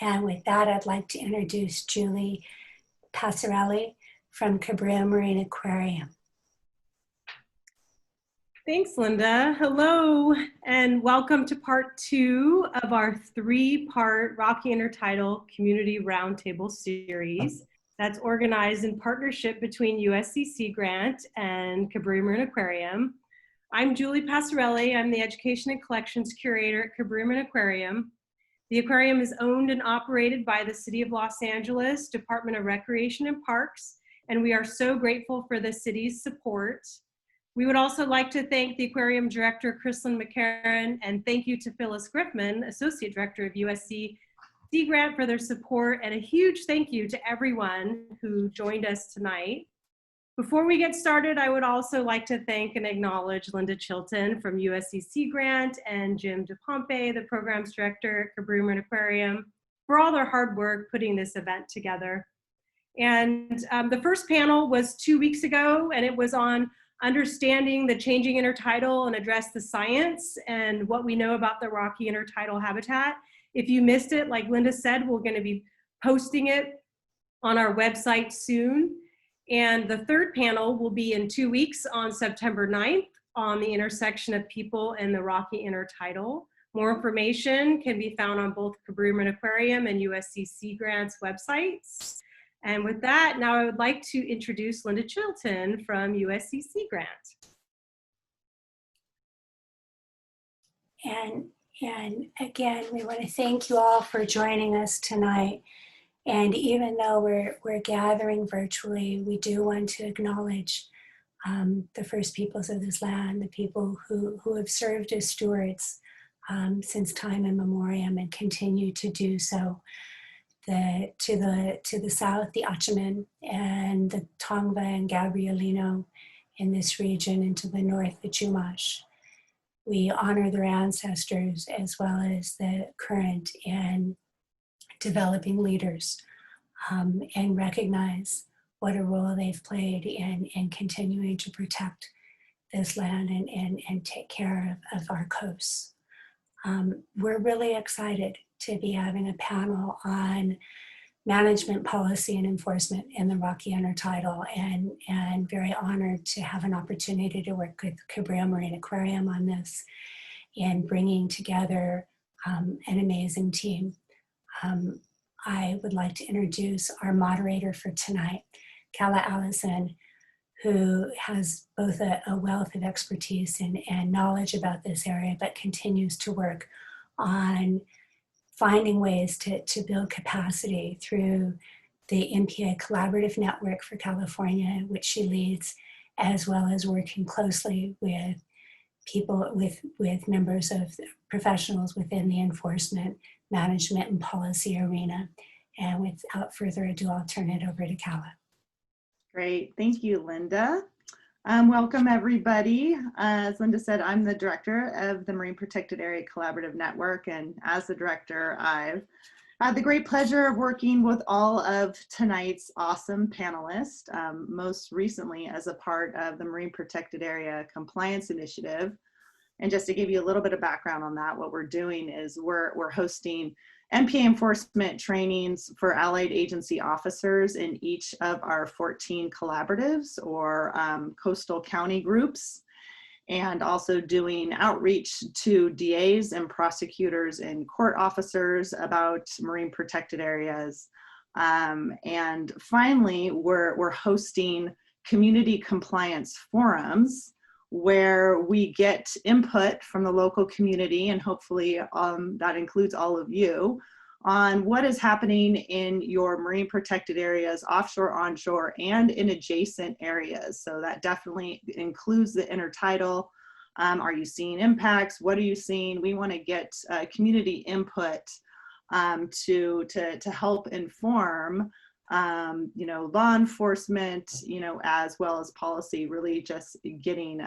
And with that, I'd like to introduce Julie Passarelli from Cabrillo Marine Aquarium. Thanks, Linda. Hello, and welcome to part 2 of our 3-part Rocky Intertidal Community Roundtable series that's organized in partnership between USCC Grant and Cabrillo Marine Aquarium. I'm Julie Passarelli. I'm the Education and Collections Curator at Cabrillo Marine Aquarium. The aquarium is owned and operated by the City of Los Angeles Department of Recreation and Parks, and we are so grateful for the city's support. We would also like to thank the Aquarium Director, Chrislyn McCarran, and thank you to Phyllis Griffman, Associate Director of USC Sea Grant, for their support, and a huge thank you to everyone who joined us tonight. Before we get started, I would also like to thank and acknowledge Linda Chilton from USC Sea Grant and Jim DePompe, the Programs Director at Cabrillo Marine Aquarium, for all their hard work putting this event together. And the first panel was 2 weeks ago, and it was on understanding the changing intertidal and address the science and what we know about the rocky intertidal habitat. If you missed it, like Linda said, we're going to be posting it on our website soon. And the third panel will be in 2 weeks on September 9th on the intersection of people and the rocky intertidal. More information can be found on both Cabrillo Marine Aquarium and USC Sea Grant's websites. And with that, now I would like to introduce Linda Chilton from USC Sea Grant. And again, we want to thank you all for joining us tonight. And even though we're gathering virtually, we do want to acknowledge the first peoples of this land, the people who have served as stewards since time immemorial and continue to do so. To the south, the Achaman and the Tongva and Gabrielino in this region, and to the north, the Chumash. We honor their ancestors as well as the current and developing leaders, and recognize what a role they've played in continuing to protect this land and take care of our coasts. We're really excited to be having a panel on management policy and enforcement in the Rocky Intertidal, and very honored to have an opportunity to work with Cabrillo Marine Aquarium on this and bringing together an amazing team. I would like to introduce our moderator for tonight, Kala Allison, who has both a wealth of expertise and knowledge about this area, but continues to work on finding ways to build capacity through the MPA Collaborative Network for California, which she leads, as well as working closely with people, with members of professionals within the enforcement, management, and policy arena. And without further ado, I'll turn it over to Kala. Great, thank you, Linda. Welcome everybody. As Linda said, I'm the director of the Marine Protected Area Collaborative Network, and as the director, I've had the great pleasure of working with all of tonight's awesome panelists, most recently as a part of the Marine Protected Area Compliance Initiative. And just to give you a little bit of background on that, what we're doing is we're hosting MPA enforcement trainings for allied agency officers in each of our 14 collaboratives or coastal county groups, and also doing outreach to DAs and prosecutors and court officers about marine protected areas. And finally, we're hosting community compliance forums where we get input from the local community, and hopefully that includes all of you, on what is happening in your marine protected areas, offshore, onshore, and in adjacent areas. So that definitely includes the intertidal. Are you seeing impacts? What are you seeing? We want to get community input to help inform law enforcement, as well as policy, really just getting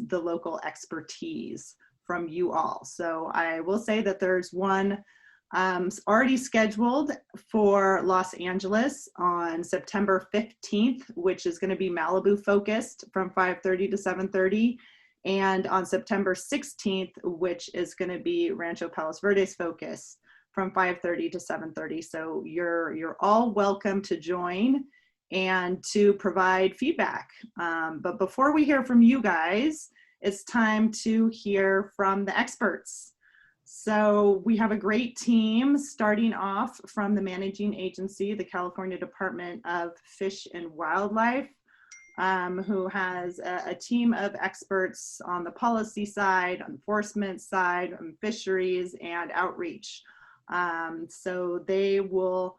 the local expertise from you all. So I will say that there's one already scheduled for Los Angeles on September 15th, which is going to be Malibu focused from 5:30 to 7:30. And on September 16th, which is going to be Rancho Palos Verdes focused from 5:30 to 7:30. So you're all welcome to join and to provide feedback. But before we hear from you guys, it's time to hear from the experts. So we have a great team starting off from the managing agency, the California Department of Fish and Wildlife, who has a team of experts on the policy side, enforcement side, fisheries, and outreach. So they will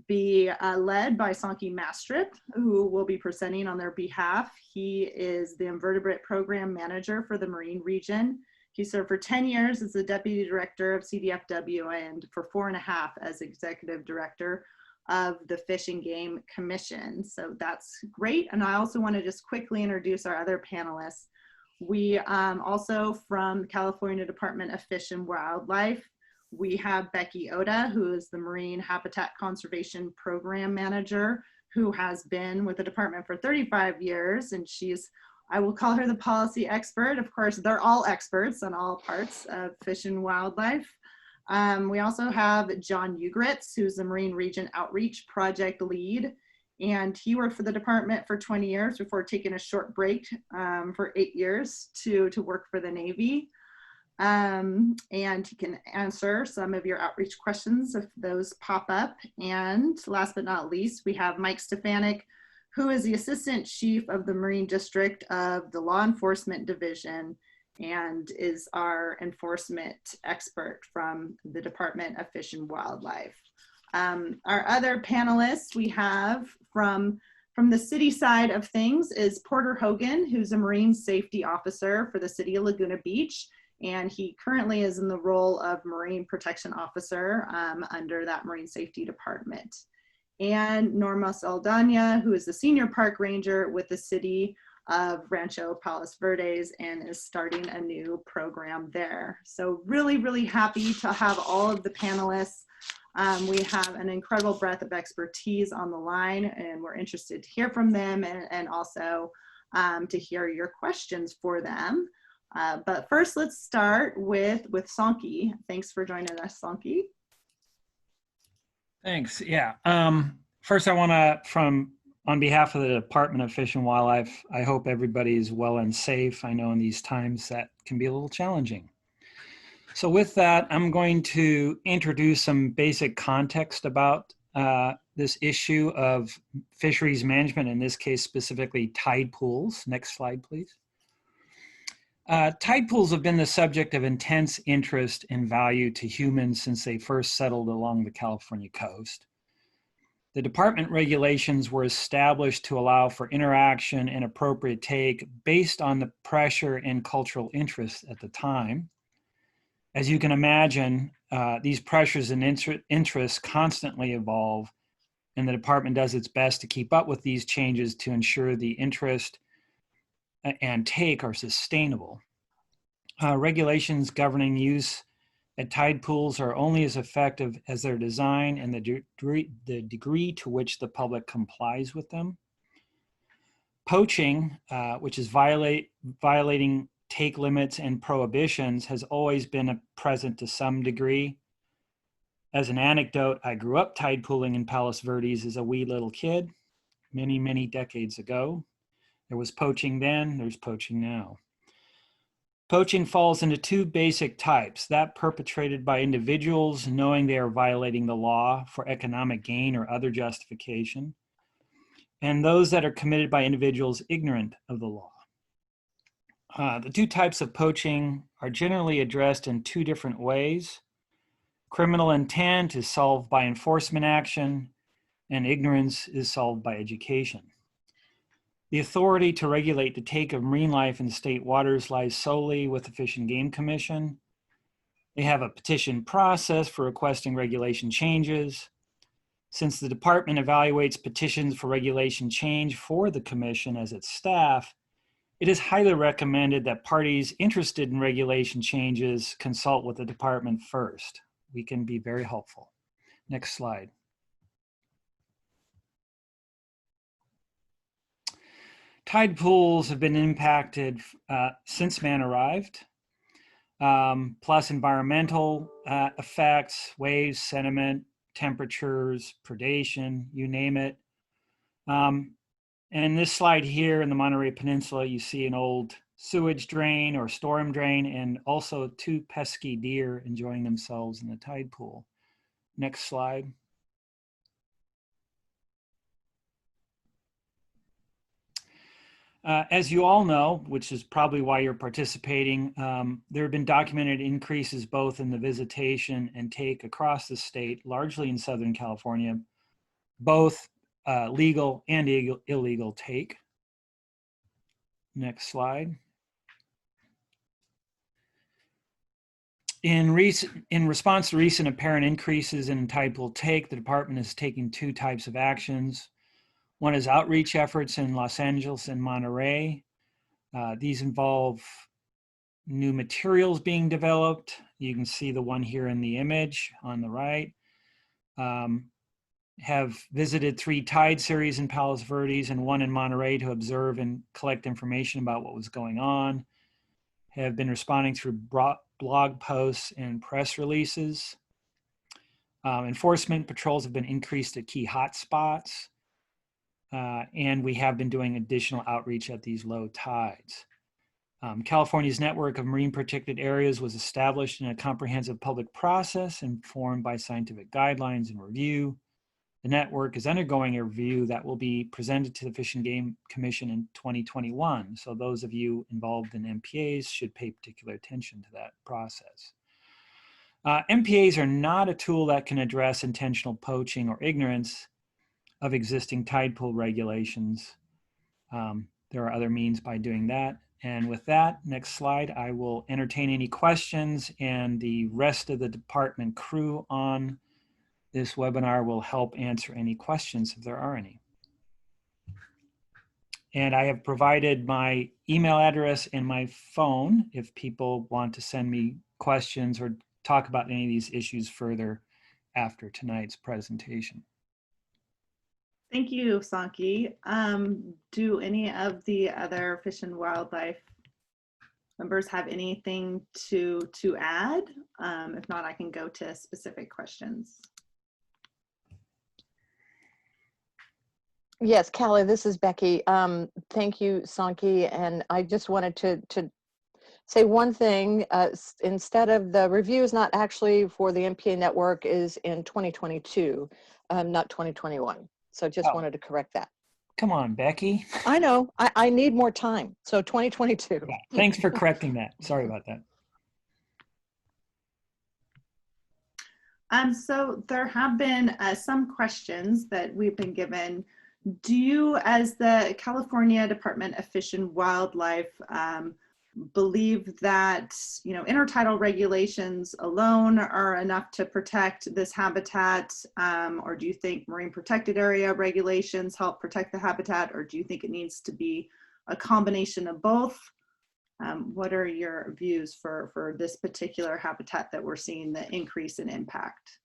be led by Sankey Mastrip, who will be presenting on their behalf. He is the invertebrate program manager for the Marine region. He served for 10 years as the deputy director of CDFW and for 4.5 as executive director of the Fish and Game Commission. So that's great. And I also want to just quickly introduce our other panelists. We also from the California Department of Fish and Wildlife, we have Becky Oda, who is the Marine Habitat Conservation Program Manager, who has been with the department for 35 years. And she's, I will call her the policy expert. Of course, they're all experts on all parts of fish and wildlife. We also have John Ugritz, who's the Marine Region Outreach Project Lead. And he worked for the department for 20 years before taking a short break for 8 years to work for the Navy. And he can answer some of your outreach questions if those pop up. And last but not least, we have Mike Stefanik, who is the Assistant Chief of the Marine District of the Law Enforcement Division and is our enforcement expert from the Department of Fish and Wildlife. Our other panelists we have from the city side of things is Porter Hogan, who's a Marine Safety Officer for the City of Laguna Beach. And he currently is in the role of Marine Protection Officer under that Marine Safety Department. And Norma Saldana, who is the Senior Park Ranger with the City of Rancho, Palos, Verdes, and is starting a new program there. So really, really happy to have all of the panelists. We have an incredible breadth of expertise on the line, and we're interested to hear from them and also to hear your questions for them. But first, let's start with Sankey. Thanks for joining us, Sankey. Thanks. Yeah. First, I want to, on behalf of the Department of Fish and Wildlife, I hope everybody's well and safe. I know in these times that can be a little challenging. So with that, I'm going to introduce some basic context about this issue of fisheries management, in this case, specifically tide pools. Next slide, please. Tide pools have been the subject of intense interest and value to humans since they first settled along the California coast. The department regulations were established to allow for interaction and appropriate take based on the pressure and cultural interest at the time. As you can imagine, these pressures and interests constantly evolve, and the department does its best to keep up with these changes to ensure the interest and take are sustainable. Regulations governing use at tide pools are only as effective as their design and the degree to which the public complies with them. Poaching, which is violating take limits and prohibitions, has always been present to some degree. As an anecdote, I grew up tide pooling in Palos Verdes as a wee little kid many, many decades ago. There was poaching then, there's poaching now. Poaching falls into two basic types: that perpetrated by individuals knowing they are violating the law for economic gain or other justification, and those that are committed by individuals ignorant of the law. The two types of poaching are generally addressed in two different ways. Criminal intent is solved by enforcement action, and ignorance is solved by education. The authority to regulate the take of marine life in state waters lies solely with the Fish and Game Commission. They have a petition process for requesting regulation changes. Since the department evaluates petitions for regulation change for the commission as its staff, it is highly recommended that parties interested in regulation changes consult with the department first. We can be very helpful. Next slide. Tide pools have been impacted since man arrived. plus environmental effects, waves, sediment, temperatures, predation, you name it. And this slide here in the Monterey Peninsula, you see an old sewage drain or storm drain, and also two pesky deer enjoying themselves in the tide pool. Next slide. As you all know, which is probably why you're participating, there have been documented increases both in the visitation and take across the state, largely in Southern California, both legal and illegal take. Next slide. In response to recent apparent increases in tide pool take, the department is taking two types of actions. One is outreach efforts in Los Angeles and Monterey. These involve new materials being developed. You can see the one here in the image on the right. Have visited 3 tide series in Palos Verdes and 1 in Monterey to observe and collect information about what was going on. Have been responding through blog posts and press releases. Enforcement patrols have been increased at key hotspots. And we have been doing additional outreach at these low tides. California's network of marine protected areas was established in a comprehensive public process informed by scientific guidelines and review. The network is undergoing a review that will be presented to the Fish and Game Commission in 2021. So those of you involved in MPAs should pay particular attention to that process. MPAs are not a tool that can address intentional poaching or ignorance of existing tide pool regulations. There are other means by doing that. And with that, next slide, I will entertain any questions, and the rest of the department crew on this webinar will help answer any questions if there are any. And I have provided my email address and my phone if people want to send me questions or talk about any of these issues further after tonight's presentation. Thank you, Sanki. Do any of the other Fish and Wildlife members have anything to add? If not, I can go to specific questions. Yes, Callie, this is Becky. Thank you, Sanki. And I just wanted to say one thing. Instead of the review is not actually for the MPA network, is in 2022, not 2021. So just wanted to correct that. Come on, Becky. I know, I need more time. So 2022. Yeah, thanks for correcting that. Sorry about that. So there have been some questions that we've been given. Do you, as the California Department of Fish and Wildlife, believe that intertidal regulations alone are enough to protect this habitat, or do you think marine protected area regulations help protect the habitat, or do you think it needs to be a combination of both? What are your views for this particular habitat that we're seeing the increase in impact?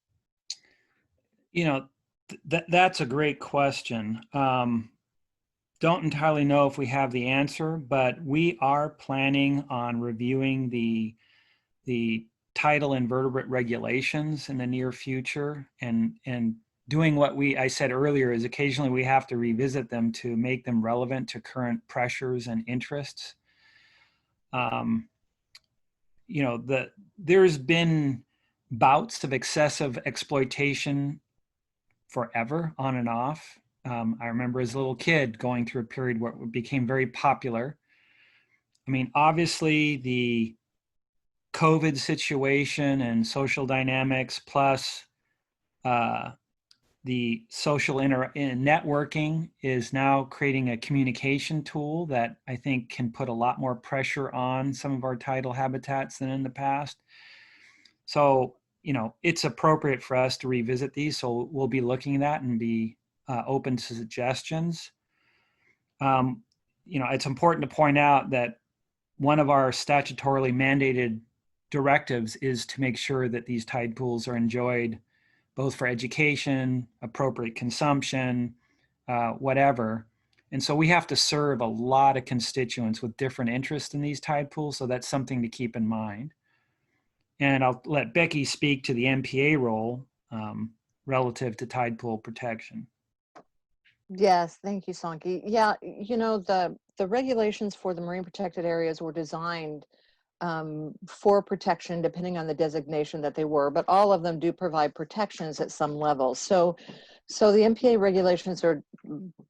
That's a great question. Don't entirely know if we have the answer, but we are planning on reviewing the tidal invertebrate regulations in the near future, and doing what I said earlier is occasionally we have to revisit them to make them relevant to current pressures and interests. There's been bouts of excessive exploitation forever, on and off. I remember as a little kid going through a period where it became very popular. I mean, obviously the COVID situation and social dynamics, plus the social networking is now creating a communication tool that I think can put a lot more pressure on some of our tidal habitats than in the past. So, it's appropriate for us to revisit these. So we'll be looking at that and be open to suggestions. It's important to point out that one of our statutorily mandated directives is to make sure that these tide pools are enjoyed both for education, appropriate consumption, whatever. And so we have to serve a lot of constituents with different interests in these tide pools. So that's something to keep in mind. And I'll let Becky speak to the MPA role relative to tide pool protection. Yes, thank you, Sanki. Yeah, you know, the regulations for the marine protected areas were designed for protection, depending on the designation that they were, but all of them do provide protections at some level. So the MPA regulations are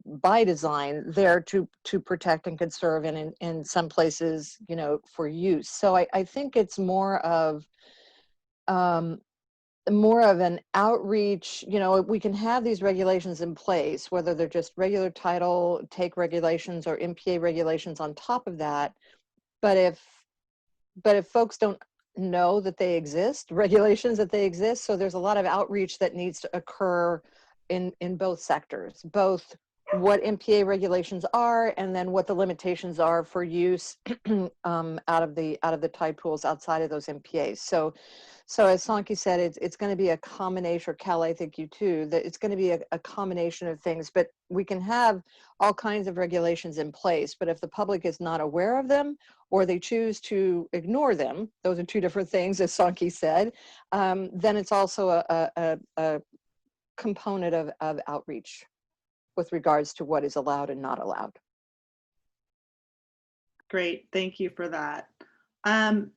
by design there to protect and conserve, and in some places, you know, for use. So I think it's more of an outreach. You know, we can have these regulations in place, whether they're just regular title take regulations or MPA regulations on top of that. But if folks don't know that they exist, regulations that they exist, so there's a lot of outreach that needs to occur in both sectors, both what MPA regulations are and then what the limitations are for use out of the tide pools outside of those MPAs. So as Sanki said, it's going to be a combination, or Cal, I think you too, that it's going to be a combination of things, but we can have all kinds of regulations in place, but if the public is not aware of them or they choose to ignore them, those are two different things, as Sanki said, then it's also a component of outreach with regards to what is allowed and not allowed. Great, thank you for that. And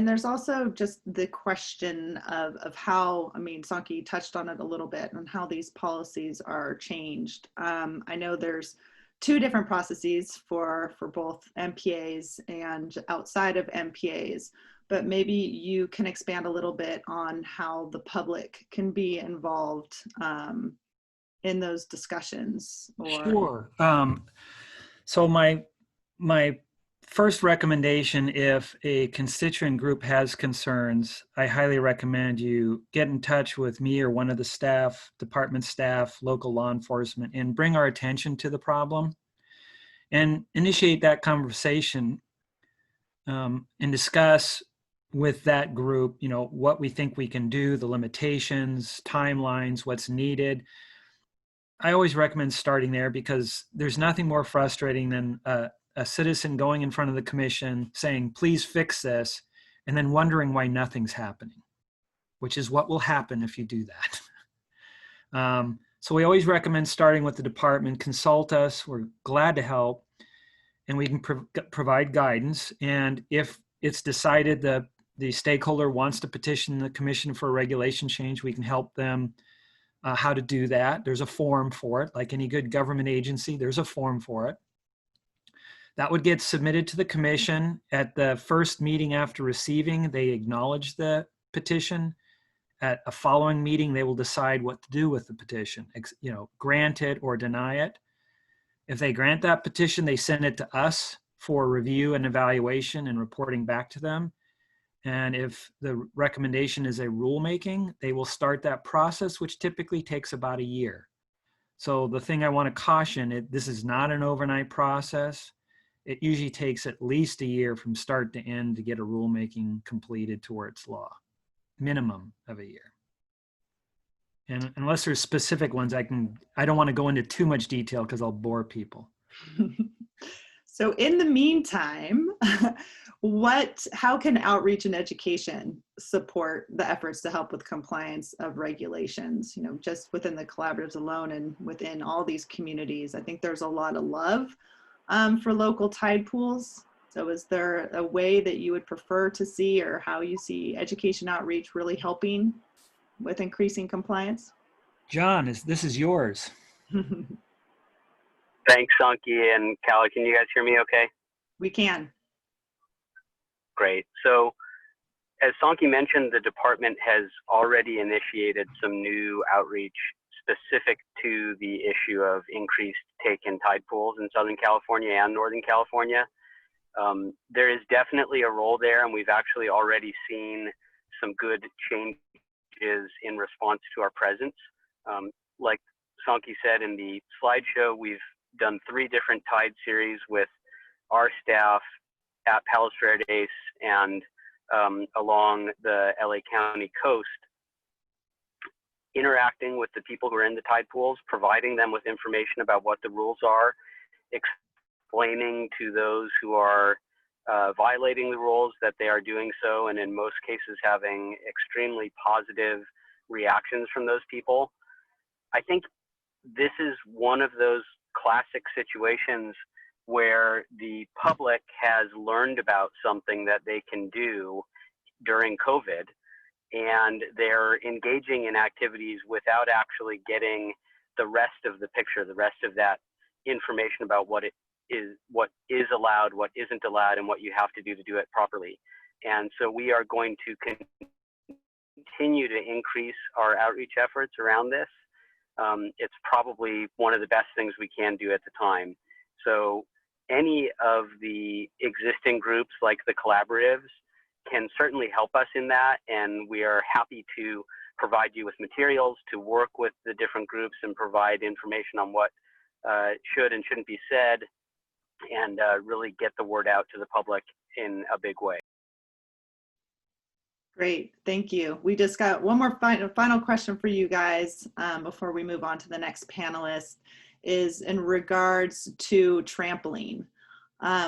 there's also just the question of how, I mean, Sanki touched on it a little bit, on how these policies are changed. I know there's two different processes for both MPAs and outside of MPAs, but maybe you can expand a little bit on how the public can be involved in those discussions. Or... Sure. So my first recommendation, if a constituent group has concerns, I highly recommend you get in touch with me or one of the staff, department staff, local law enforcement, and bring our attention to the problem and initiate that conversation and discuss with that group, you know, what we think we can do, the limitations, timelines, what's needed. I always recommend starting there because there's nothing more frustrating than a citizen going in front of the commission saying, please fix this, and then wondering why nothing's happening, which is what will happen if you do that. So we always recommend starting with the department. Consult us. We're glad to help, and we can provide guidance. And if it's decided the stakeholder wants to petition the commission for a regulation change, we can help them how to do that. There's a form for it. Like any good government agency, there's a form for it. That would get submitted to the commission. At the first meeting after receiving, they acknowledge the petition. At a following meeting, they will decide what to do with the petition, you know, grant it or deny it. If they grant that petition, they send it to us for review and evaluation and reporting back to them. And if the recommendation is a rulemaking, they will start that process, which typically takes about a year. So the thing I want to caution, this is not an overnight process. It usually takes at least a year from start to end to get a rulemaking completed to where it's law, minimum of a year. And unless there's specific ones, I don't want to go into too much detail because I'll bore people. So in the meantime, how can outreach and education support the efforts to help with compliance of regulations, you know, just within the collaboratives alone and within all these communities? I think there's a lot of love for local tide pools. So is there a way that you would prefer to see, or how you see education outreach really helping with increasing compliance? John, this is yours. Thanks, Sanki and Callie. Can you guys hear me okay? We can. Great. So as Sanki mentioned, the department has already initiated some new outreach specific to the issue of increased take in tide pools in Southern California and Northern California. There is definitely a role there, and we've actually already seen some good changes in response to our presence. Like Sanki said in the slideshow, we've done 3 different tide series with our staff at Palos Verdes and along the LA County coast, interacting with the people who are in the tide pools, providing them with information about what the rules are, explaining to those who are violating the rules, that they are doing so, and in most cases having extremely positive reactions from those people. I think this is one of those classic situations where the public has learned about something that they can do during COVID, and they're engaging in activities without actually getting the rest of the picture, the rest of that information about what is allowed, what isn't allowed, and what you have to do it properly. And so we are going to continue to increase our outreach efforts around this. It's probably one of the best things we can do at the time. So any of the existing groups like the collaboratives can certainly help us in that, and we are happy to provide you with materials to work with the different groups and provide information on what should and shouldn't be said, and really get the word out to the public in a big way. Great, thank you. We just got one more final question for you guys before we move on to the next panelist, is in regards to trampoline.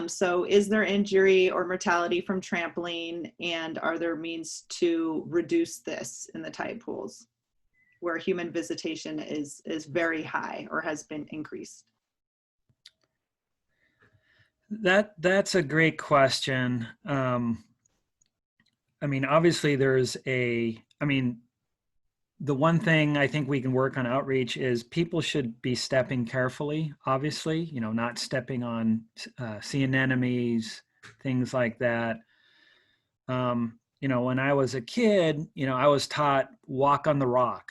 So is there injury or mortality from trampoline, and are there means to reduce this in the tide pools where human visitation is very high or has been increased? That's a great question. I mean, obviously the one thing I think we can work on outreach is people should be stepping carefully, obviously, not stepping on sea anemones, things like that. When I was a kid, I was taught walk on the rock,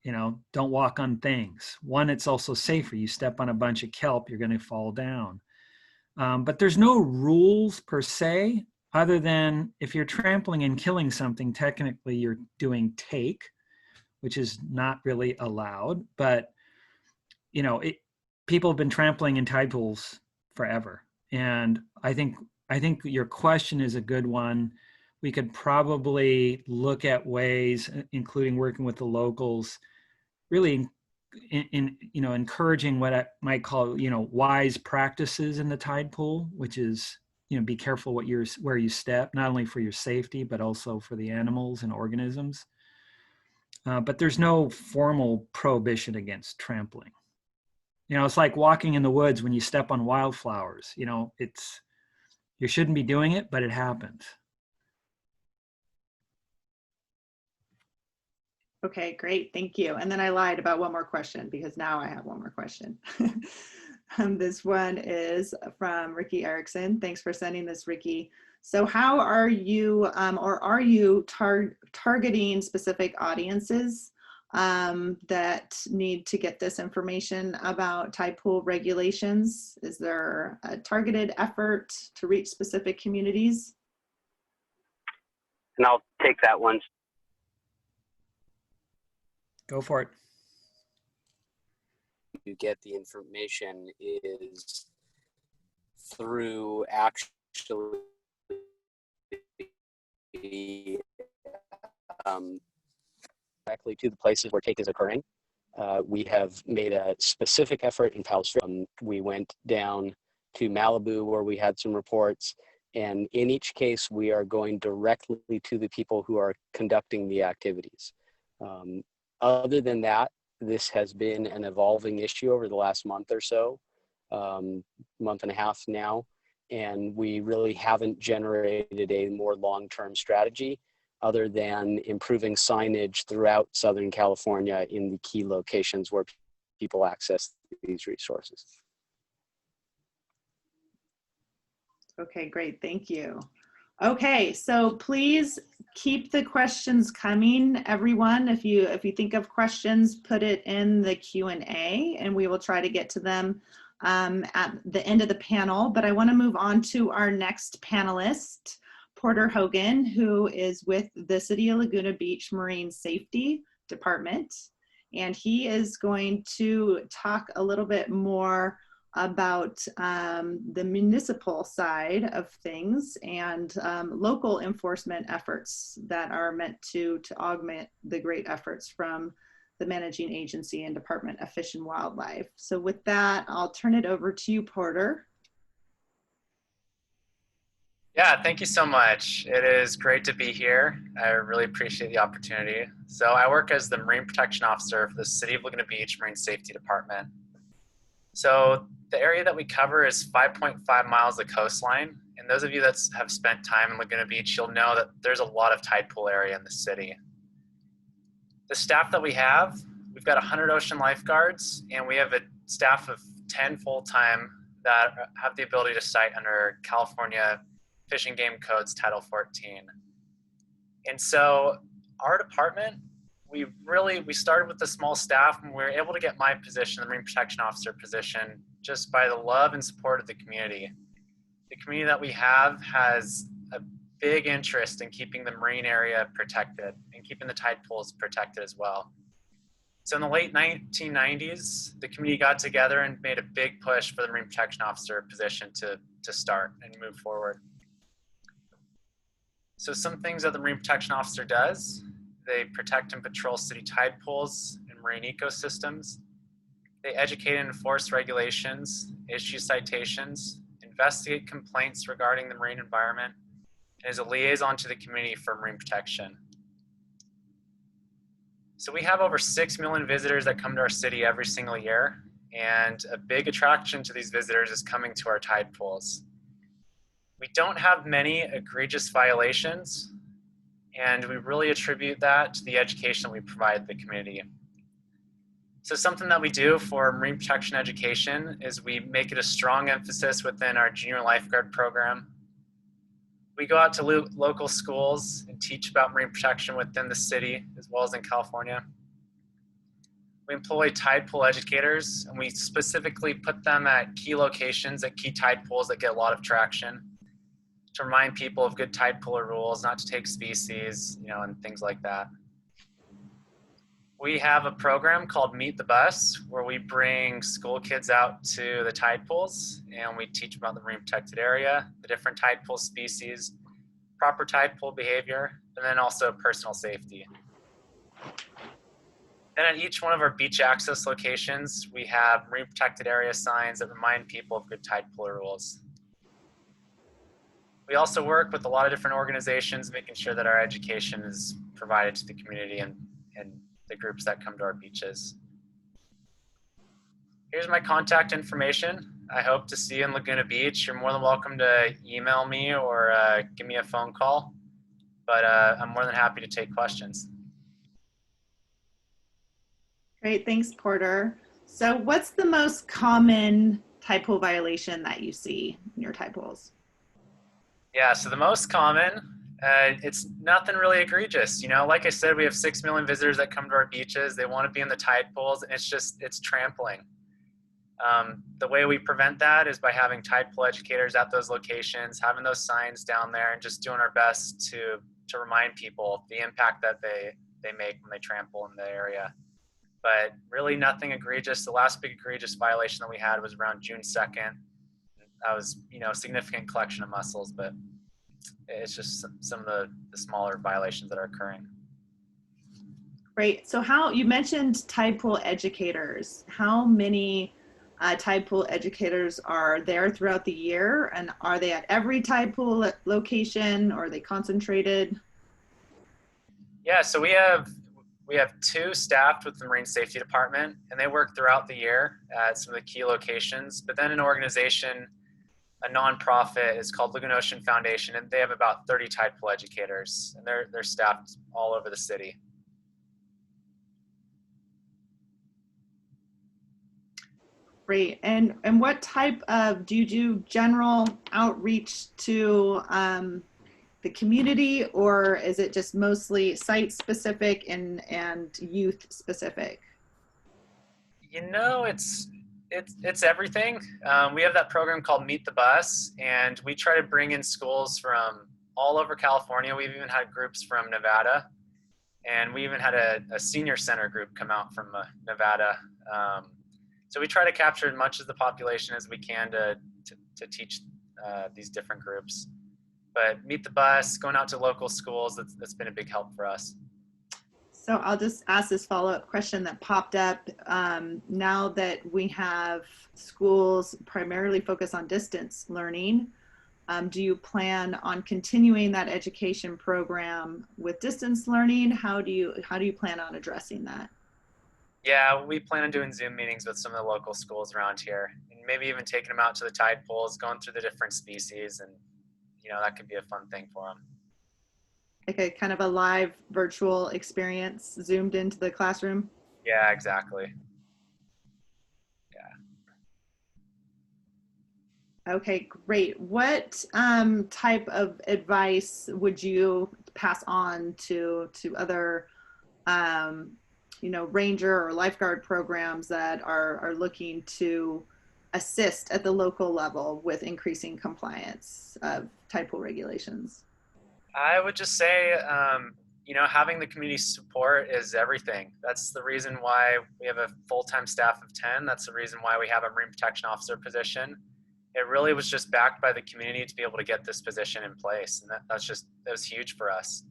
don't walk on things. One, it's also safer. You step on a bunch of kelp, you're going to fall down. But there's no rules per se, other than if you're trampling and killing something, technically you're doing take, which is not really allowed. But, people have been trampling in tide pools forever. And I think your question is a good one. We could probably look at ways, including working with the locals, really encouraging what I might call, wise practices in the tide pool, which is, be careful where you step, not only for your safety, but also for the animals and organisms. But there's no formal prohibition against trampling. It's like walking in the woods when you step on wildflowers. You shouldn't be doing it, but it happens. Okay, great, thank you. And then I lied about one more question, because now I have one more question. This one is from Ricky Erickson. Thanks for sending this, Ricky. So how are you, or are you targeting specific audiences that need to get this information about tide pool regulations? Is there a targeted effort to reach specific communities? And I'll take that one. Go for it. You get the information is through actually directly to the places where take is occurring. We have made a specific effort in Palos. We went down to Malibu where we had some reports, and in each case we are going directly to the people who are conducting the activities. Other than that, this has been an evolving issue over the last month or so, month and a half now, and we really haven't generated a more long-term strategy other than improving signage throughout Southern California in the key locations where people access these resources. Okay, great, thank you. Okay, so please keep the questions coming, everyone. If you think of questions, put it in the Q&A, and we will try to get to them at the end of the panel. But I want to move on to our next panelist, Porter Hogan, who is with the City of Laguna Beach Marine Safety Department. And he is going to talk a little bit more about the municipal side of things and local enforcement efforts that are meant to augment the great efforts from the managing agency and Department of Fish and Wildlife. So with that, I'll turn it over to you, Porter. Yeah, thank you so much. It is great to be here. I really appreciate the opportunity. So I work as the Marine Protection Officer for the City of Laguna Beach Marine Safety Department. So the area that we cover is 5.5 miles of coastline. And those of you that have spent time in Laguna Beach, you'll know that there's a lot of tide pool area in the city. The staff that we have, we've got 100 ocean lifeguards, and we have a staff of 10 full-time that have the ability to sight under California Fish and Game Codes Title 14. And so our department, we started with a small staff, and we were able to get my position, the Marine Protection Officer position, just by the love and support of the community. The community that we have has a big interest in keeping the marine area protected and keeping the tide pools protected as well. So in the late 1990s, the community got together and made a big push for the Marine Protection Officer position to start and move forward. So some things that the Marine Protection Officer does, they protect and patrol city tide pools and marine ecosystems. They educate and enforce regulations, issue citations, investigate complaints regarding the marine environment, and is a liaison to the community for marine protection. So we have over 6 million visitors that come to our city every single year, and a big attraction to these visitors is coming to our tide pools. We don't have many egregious violations, and we really attribute that to the education that we provide the community. So something that we do for marine protection education is we make it a strong emphasis within our junior lifeguard program. We go out to local schools and teach about marine protection within the city as well as in California. We employ tide pool educators, and we specifically put them at key locations at key tide pools that get a lot of traction to remind people of good tide pooler rules, not to take species, and things like that. We have a program called Meet the Bus, where we bring school kids out to the tide pools, and we teach about the marine protected area, the different tide pool species, proper tide pool behavior, and then also personal safety. Then at each one of our beach access locations, we have marine protected area signs that remind people of good tide pooler rules. We also work with a lot of different organizations, making sure that our education is provided to the community and the groups that come to our beaches. Here's my contact information. I hope to see you in Laguna Beach. You're more than welcome to email me or give me a phone call, but I'm more than happy to take questions. Great, thanks, Porter. So what's the most common tide pool violation that you see in your tide pools? Yeah, so the most common, it's nothing really egregious. Like I said, we have 6 million visitors that come to our beaches. They want to be in the tide pools, and it's trampling. The way we prevent that is by having tide pool educators at those locations, having those signs down there, and just doing our best to remind people the impact that they make when they trample in the area. But really nothing egregious. The last big egregious violation that we had was around June 2nd. That was, a significant collection of mussels, but it's just some of the smaller violations that are occurring. Great. So you mentioned tide pool educators. How many tide pool educators are there throughout the year? And are they at every tide pool location, or are they concentrated? Yeah, so we have 2 staffed with the Marine Safety Department, and they work throughout the year at some of the key locations. But then an organization, a nonprofit, is called Laguna Ocean Foundation, and they have about 30 tide pool educators, and they're staffed all over the city. Great. And what type of, do you do general outreach to the community, or is it just mostly site specific and youth specific? It's everything. We have that program called Meet the Bus, and we try to bring in schools from all over California. We've even had groups from Nevada, and we even had a senior center group come out from Nevada. So we try to capture as much of the population as we can to teach these different groups. But Meet the Bus, going out to local schools, that's been a big help for us. So I'll just ask this follow-up question that popped up. Now that we have schools primarily focused on distance learning, Do you plan on continuing that education program with distance learning? How do you plan on addressing that? Yeah, we plan on doing Zoom meetings with some of the local schools around here, and maybe even taking them out to the tide pools, going through the different species, and that could be a fun thing for them. Like a kind of a live virtual experience zoomed into the classroom? Yeah, exactly. Okay, great. What type of advice would you pass on to other, ranger or lifeguard programs that are looking to assist at the local level with increasing compliance of tide pool regulations? I would just say, having the community support is everything. That's the reason why we have a full-time staff of 10. That's the reason why we have a marine protection officer position. It really was just backed by the community to be able to get this position in place. And that was huge for us.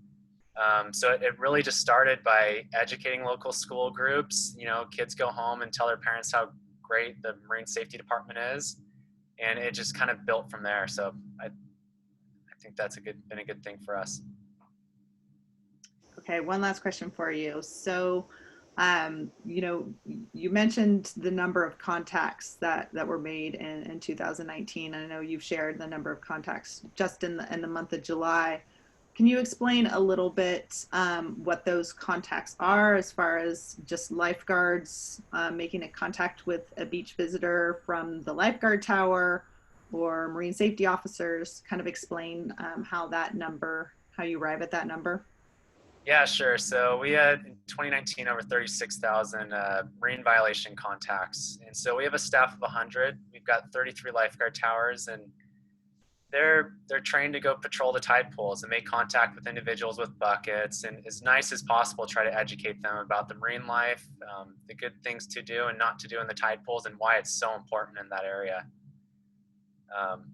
So it really just started by educating local school groups. Kids go home and tell their parents how great the marine safety department is. And it just kind of built from there. So I think that's been a good thing for us. Okay, one last question for you. So, you mentioned the number of contacts that were made in 2019. I know you've shared the number of contacts just in the month of July. Can you explain a little bit what those contacts are, as far as just lifeguards making a contact with a beach visitor from the lifeguard tower, or marine safety officers? Kind of explain how you arrive at that number. Yeah, sure. So we had in 2019 over 36,000 marine violation contacts. And so we have a staff of 100. We've got 33 lifeguard towers, and they're trained to go patrol the tide pools and make contact with individuals with buckets, and as nice as possible try to educate them about the marine life, the good things to do and not to do in the tide pools, and why it's so important in that area.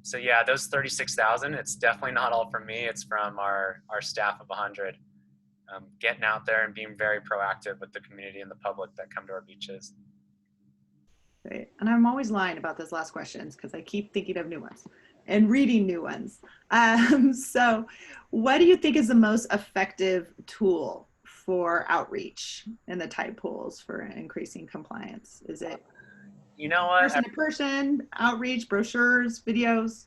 So yeah, those 36,000, it's definitely not all from me. It's from our staff of 100. Getting out there and being very proactive with the community and the public that come to our beaches. Great. And I'm always lying about those last questions because I keep thinking of new ones and reading new ones. So what do you think is the most effective tool for outreach in the tide pools for increasing compliance? Is it person to person outreach, brochures, videos?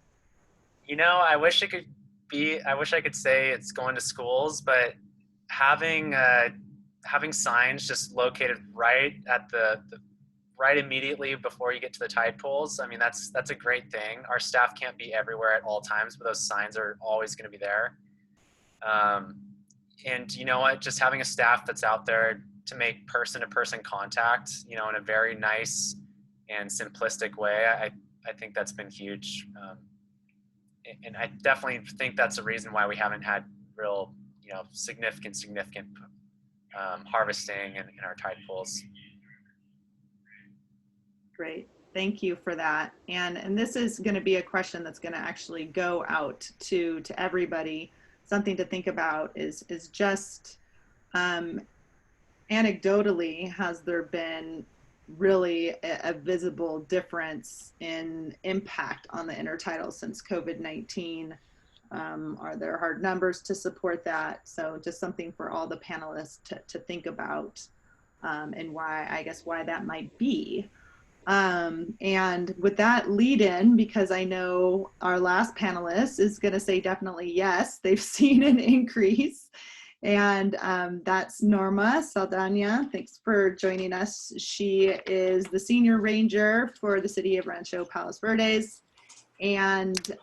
I wish I could say it's going to schools, but having signs just located right at right immediately before you get to the tide pools, I mean, that's a great thing. Our staff can't be everywhere at all times, but those signs are always going to be there. And you know what, just having a staff that's out there to make person-to-person contact, in a very nice and simplistic way, I think that's been huge. And I definitely think that's the reason why we haven't had real significant harvesting in our tide pools. Great, thank you for that. And this is going to be a question that's going to actually go out to everybody. Something to think about is just anecdotally, has there been really a visible difference in impact on the intertidal since COVID-19? Are there hard numbers to support that? So just something for all the panelists to think about, and why that might be. And with that lead in, because I know our last panelist is going to say definitely yes, they've seen an increase. And that's Norma Saldana. Thanks for joining us. She is the senior ranger for the city of Rancho, Palos Verdes. And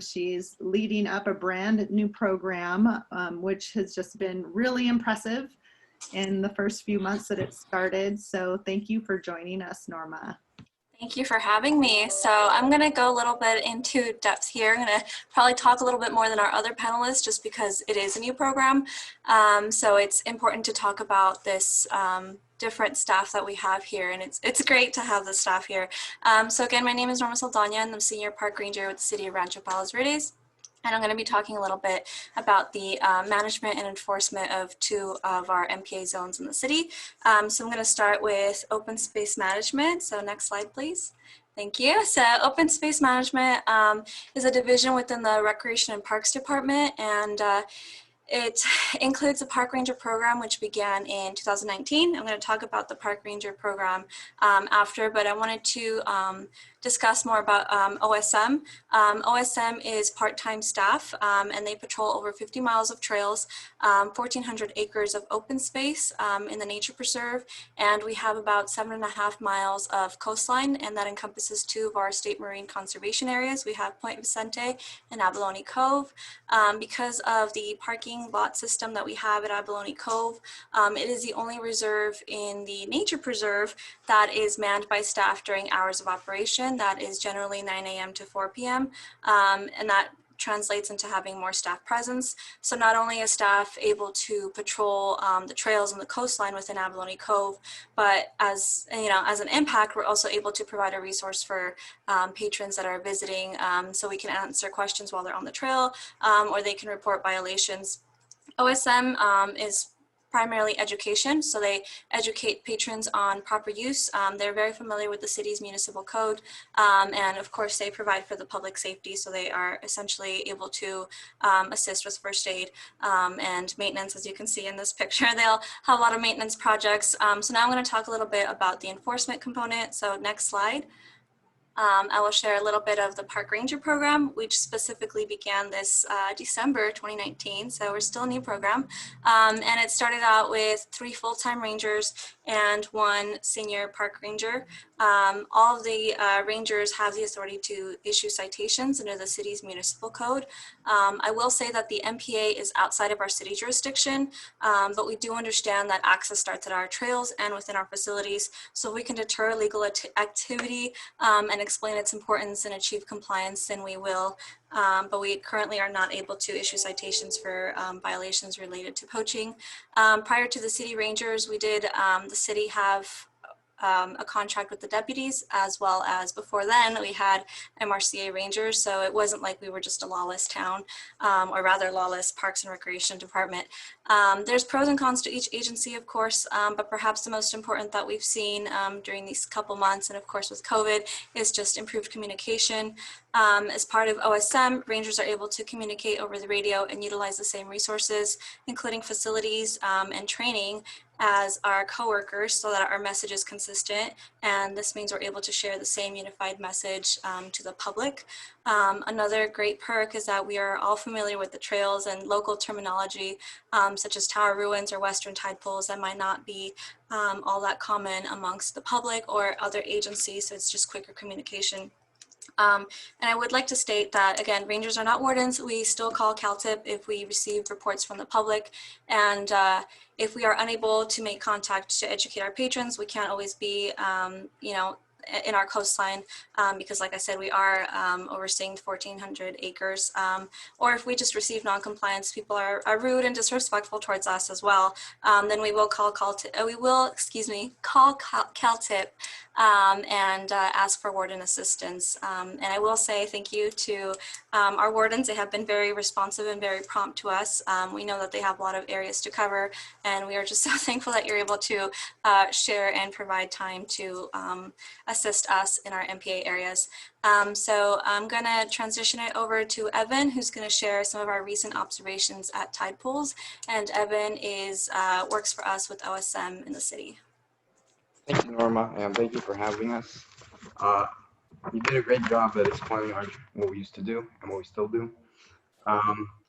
she's leading up a brand new program, which has just been really impressive in the first few months that it started. So thank you for joining us, Norma. Thank you for having me. So I'm going to go a little bit into depth here. I'm going to probably talk a little bit more than our other panelists just because it is a new program. So it's important to talk about this different staff that we have here, and it's great to have the staff here. So again, my name is Norma Saldana, and I'm Senior Park Ranger with the City of Rancho, Palos Verdes. And I'm going to be talking a little bit about the management and enforcement of 2 of our MPA zones in the city. So I'm going to start with open space management. So next slide, please. Thank you. So open space management is a division within the Recreation and Parks Department, and it includes a park ranger program, which began in 2019. I'm going to talk about the park ranger program after, but I wanted to discuss more about OSM. OSM is part-time staff, and they patrol over 50 miles of trails, 1,400 acres of open space in the nature preserve, and we have about 7.5 miles of coastline, and that encompasses 2 of our state marine conservation areas. We have Point Vicente and Abalone Cove. Because of the parking lot system that we have at Abalone Cove, it is the only reserve in the nature preserve that is manned by staff during hours of operation. That is generally 9 a.m. to 4 p.m. And that translates into having more staff presence. So not only is staff able to patrol the trails and the coastline within Abalone Cove, but as an impact, we're also able to provide a resource for patrons that are visiting, so we can answer questions while they're on the trail, or they can report violations. OSM is primarily education, so they educate patrons on proper use. They're very familiar with the city's municipal code, and of course they provide for the public safety, so they are essentially able to assist with first aid and maintenance. As you can see in this picture, they'll have a lot of maintenance projects. So now I'm going to talk a little bit about the enforcement component. So next slide. I will share a little bit of the Park Ranger program, which specifically began this December 2019, so we're still a new program. And it started out with 3 full-time rangers and 1 senior park ranger. All of the rangers have the authority to issue citations under the city's municipal code. I will say that the MPA is outside of our city jurisdiction, but we do understand that access starts at our trails and within our facilities, so we can deter illegal activity and explain its importance and achieve compliance, then we will. But we currently are not able to issue citations for violations related to poaching. Prior to the city rangers, we did the city have a contract with the deputies, as well as before then we had MRCA rangers, so it wasn't like we were just a lawless town, or rather lawless Parks and Recreation Department. There's pros and cons to each agency, of course, but perhaps the most important that we've seen during these couple months, and of course with COVID, is just improved communication. As part of OSM, rangers are able to communicate over the radio and utilize the same resources, including facilities and training, as our coworkers, so that our message is consistent, and this means we're able to share the same unified message to the public. Another great perk is that we are all familiar with the trails and local terminology, such as tower ruins or western tide pools, that might not be all that common amongst the public or other agencies, so it's just quicker communication. And I would like to state that, again, rangers are not wardens. We still call CalTIP if we receive reports from the public, and if we are unable to make contact to educate our patrons, we can't always be, in our coastline, because like I said, we are overseeing 1,400 acres, or if we just receive non-compliance, people are rude and disrespectful towards us as well, then we will call CalTIP and ask for warden assistance. And I will say thank you to our wardens. They have been very responsive and very prompt to us. We know that they have a lot of areas to cover, and we are just so thankful that you're able to share and provide time to assist us in our MPA areas. So I'm going to transition it over to Evan, who's going to share some of our recent observations at tide pools. And Evan works for us with OSM in the city. Thank you, Norma, and thank you for having us. You did a great job at explaining what we used to do and what we still do.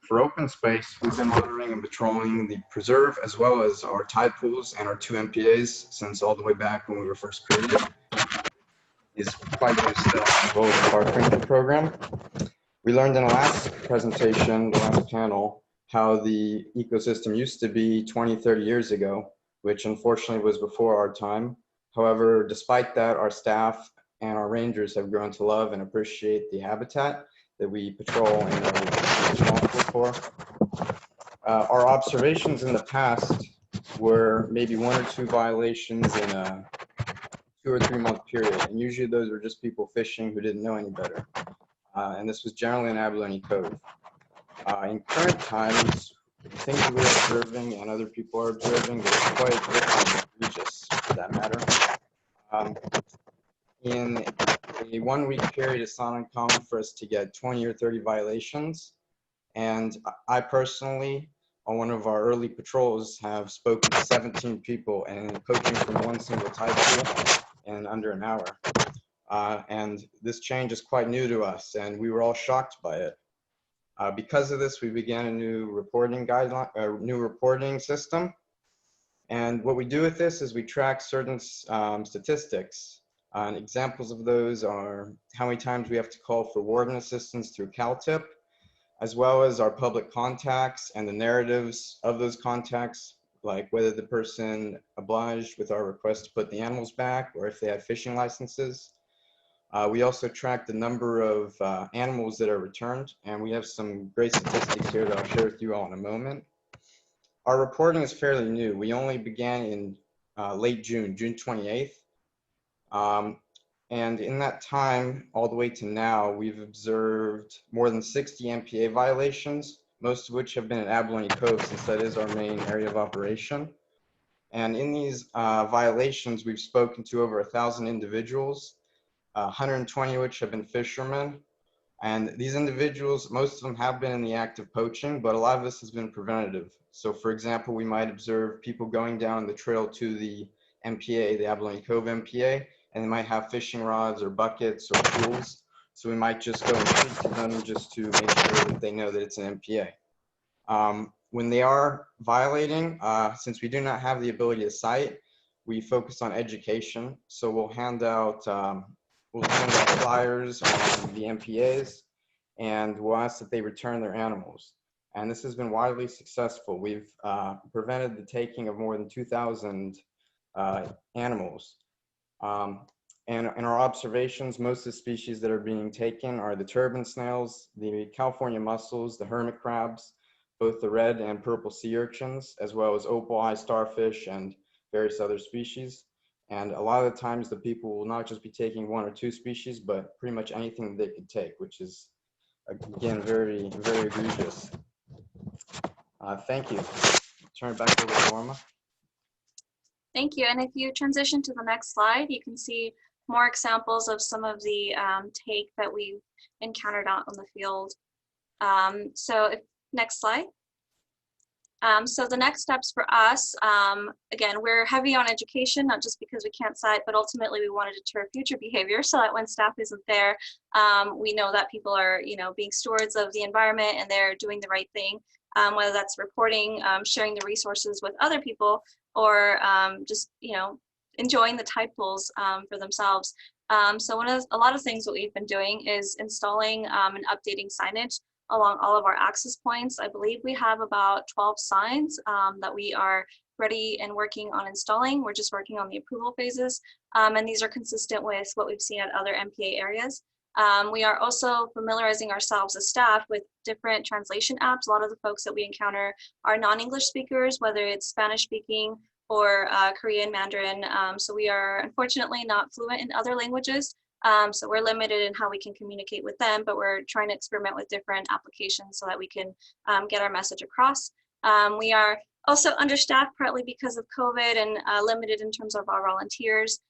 For open space, we've been monitoring and patrolling the preserve as well as our tide pools and our 2 MPAs since all the way back when we were first created. It's quite new still, as well as the Park Ranger program. We learned in the last presentation, the last panel, how the ecosystem used to be 20, 30 years ago, which unfortunately was before our time. However, despite that, our staff and our rangers have grown to love and appreciate the habitat that we patrol and are responsible for. Our observations in the past were maybe 1 or 2 violations in a 2 or 3 month period, and usually those were just people fishing who didn't know any better. And this was generally in Abalone Cove. In current times, things that we're observing and other people are observing is quite different and egregious, for that matter. In a 1 week period is not uncommon for us to get 20 or 30 violations. And I personally, on one of our early patrols, have spoken to 17 people and poaching from one single tide pool in under an hour. And this change is quite new to us, and we were all shocked by it. Because of this, we began a new reporting guideline, new reporting system. And what we do with this is we track certain statistics. And examples of those are how many times we have to call for warden assistance through CalTIP, as well as our public contacts and the narratives of those contacts, like whether the person obliged with our request to put the animals back or if they had fishing licenses. We also track the number of animals that are returned, and we have some great statistics here that I'll share with you all in a moment. Our reporting is fairly new. We only began in late June, June 28th. And in that time, all the way to now, we've observed more than 60 MPA violations, most of which have been at Abalone Cove, since that is our main area of operation. And in these violations, we've spoken to over 1,000 individuals, 120 of which have been fishermen. And these individuals, most of them have been in the act of poaching, but a lot of this has been preventative. So for example, we might observe people going down the trail to the MPA, the Abalone Cove MPA, and they might have fishing rods or buckets or tools. So we might just go and speak to them just to make sure that they know that it's an MPA. When they are violating, since we do not have the ability to cite, we focus on education. So we'll hand out flyers on the MPAs, and we'll ask that they return their animals. And this has been widely successful. We've prevented the taking of more than 2,000 animals. And in our observations, most of the species that are being taken are the turban snails, the California mussels, the hermit crabs, both the red and purple sea urchins, as well as opal-eye starfish and various other species. And a lot of the times the people will not just be taking 1 or 2 species, but pretty much anything that they could take, which is, again, very, very egregious. Thank you. Turn it back over to Norma. Thank you. And if you transition to the next slide, you can see more examples of some of the take that we've encountered out on the field. Next slide. So the next steps for us, again, we're heavy on education, not just because we can't cite, but ultimately we want to deter future behavior so that when staff isn't there, we know that people are, being stewards of the environment and they're doing the right thing, whether that's reporting, sharing the resources with other people, or just, enjoying the tide pools for themselves. So a lot of things that we've been doing is installing and updating signage along all of our access points. I believe we have about 12 signs that we are ready and working on installing. We're just working on the approval phases. And these are consistent with what we've seen at other MPA areas. We are also familiarizing ourselves as staff with different translation apps. A lot of the folks that we encounter are non-English speakers, whether it's Spanish speaking or Korean, Mandarin. So we are unfortunately not fluent in other languages. So we're limited in how we can communicate with them, but we're trying to experiment with different applications so that we can get our message across. We are also understaffed partly because of COVID and limited in terms of our volunteers.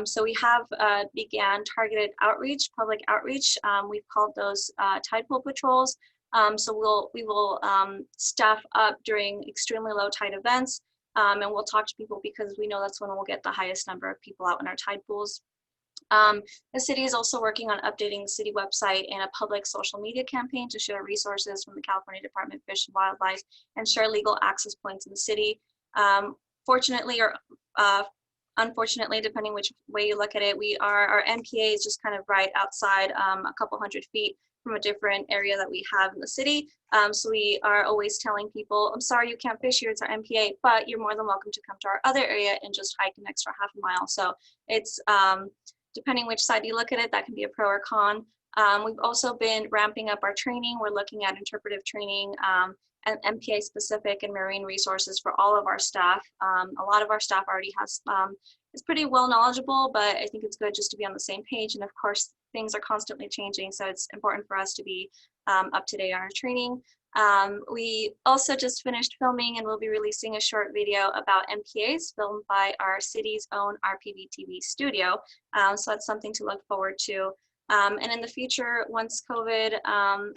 So we have began targeted outreach, public outreach. We've called those tide pool patrols. So we will staff up during extremely low tide events, and we'll talk to people because we know that's when we'll get the highest number of people out in our tide pools. The city is also working on updating the city website and a public social media campaign to share resources from the California Department of Fish and Wildlife and share legal access points in the city. Fortunately or unfortunately, depending which way you look at it, our MPA is just kind of right outside a couple hundred feet from a different area that we have in the city. So we are always telling people, I'm sorry you can't fish here, it's our MPA, but you're more than welcome to come to our other area and just hike an extra half a mile. So it's, depending which side you look at it, that can be a pro or con. We've also been ramping up our training. We're looking at interpretive training and MPA specific and marine resources for all of our staff. A lot of our staff already has, is pretty well knowledgeable, but I think it's good just to be on the same page. And of course, things are constantly changing. So it's important for us to be up to date on our training. We also just finished filming and we'll be releasing a short video about MPAs filmed by our city's own RPV TV studio. So that's something to look forward to. And in the future, once COVID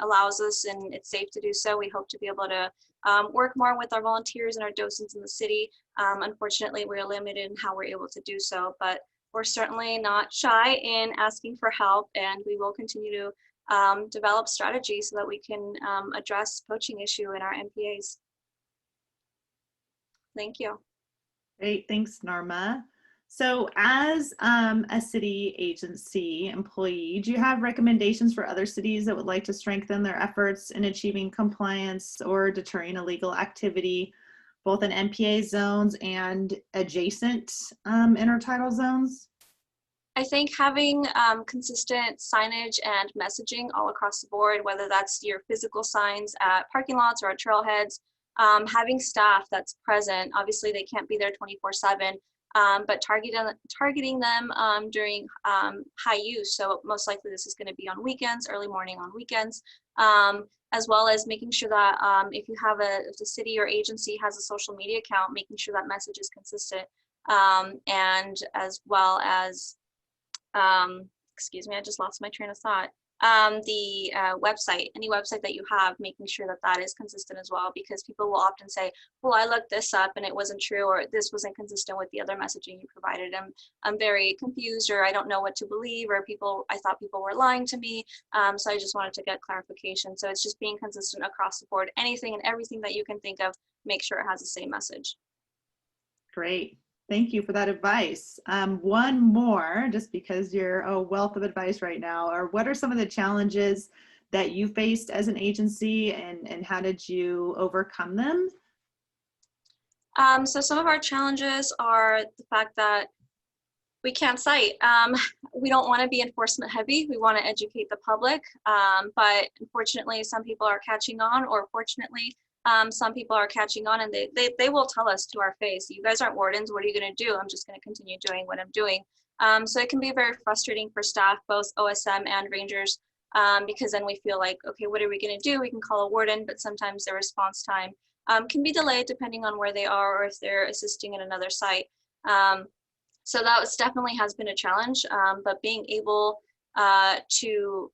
allows us and it's safe to do so, we hope to be able to work more with our volunteers and our docents in the city. Unfortunately, we're limited in how we're able to do so, but we're certainly not shy in asking for help, and we will continue to develop strategies so that we can address poaching issue in our MPAs. Thank you. Great, thanks, Norma. So as a city agency employee, do you have recommendations for other cities that would like to strengthen their efforts in achieving compliance or deterring illegal activity, both in MPA zones and adjacent intertidal zones? I think having consistent signage and messaging all across the board, whether that's your physical signs at parking lots or at trailheads, having staff that's present, obviously they can't be there 24/7, but targeting them during high use. So most likely this is going to be on weekends, early morning on weekends, as well as making sure that if the city or agency has a social media account, making sure that message is consistent, and as well as excuse me, I just lost my train of thought. The website, any website that you have, making sure that that is consistent as well, because people will often say, well, I looked this up and it wasn't true, or this wasn't consistent with the other messaging you provided. I'm very confused, or I don't know what to believe, or I thought people were lying to me. So I just wanted to get clarification. So it's just being consistent across the board. Anything and everything that you can think of, make sure it has the same message. Great. Thank you for that advice. One more, just because you're a wealth of advice right now, or what are some of the challenges that you faced as an agency, and how did you overcome them? So some of our challenges are the fact that we can't cite. We don't want to be enforcement heavy. We want to educate the public, but unfortunately some people are catching on, or fortunately, some people are catching on, and they will tell us to our face, you guys aren't wardens, what are you going to do? I'm just going to continue doing what I'm doing. So it can be very frustrating for staff, both OSM and Rangers, because then we feel like, okay, what are we going to do? We can call a warden, but sometimes their response time can be delayed depending on where they are or if they're assisting in another site. So that definitely has been a challenge, but being able to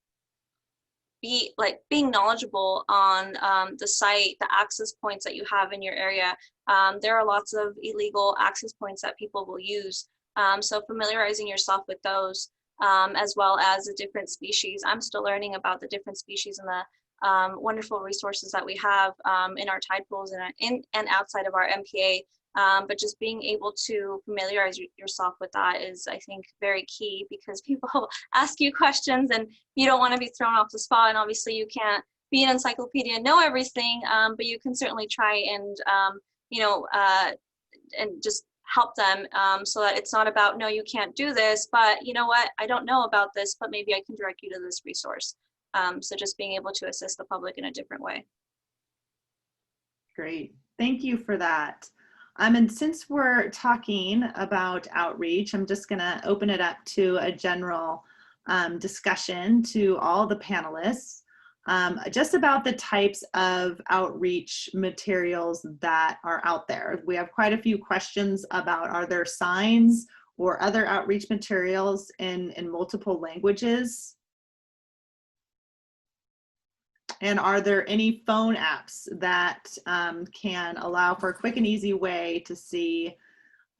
being knowledgeable on the site, the access points that you have in your area. There are lots of illegal access points that people will use. So familiarizing yourself with those, as well as the different species. I'm still learning about the different species and the wonderful resources that we have in our tide pools and outside of our MPA. But just being able to familiarize yourself with that is, I think, very key, because people ask you questions and you don't want to be thrown off the spot. And obviously you can't be an encyclopedia and know everything, but you can certainly try and, and just help them so that it's not about, no, you can't do this, but you know what, I don't know about this, but maybe I can direct you to this resource. So just being able to assist the public in a different way. Great, thank you for that. And since we're talking about outreach, I'm just going to open it up to a general discussion to all the panelists, just about the types of outreach materials that are out there. We have quite a few questions about, are there signs or other outreach materials in multiple languages? And are there any phone apps that can allow for a quick and easy way to see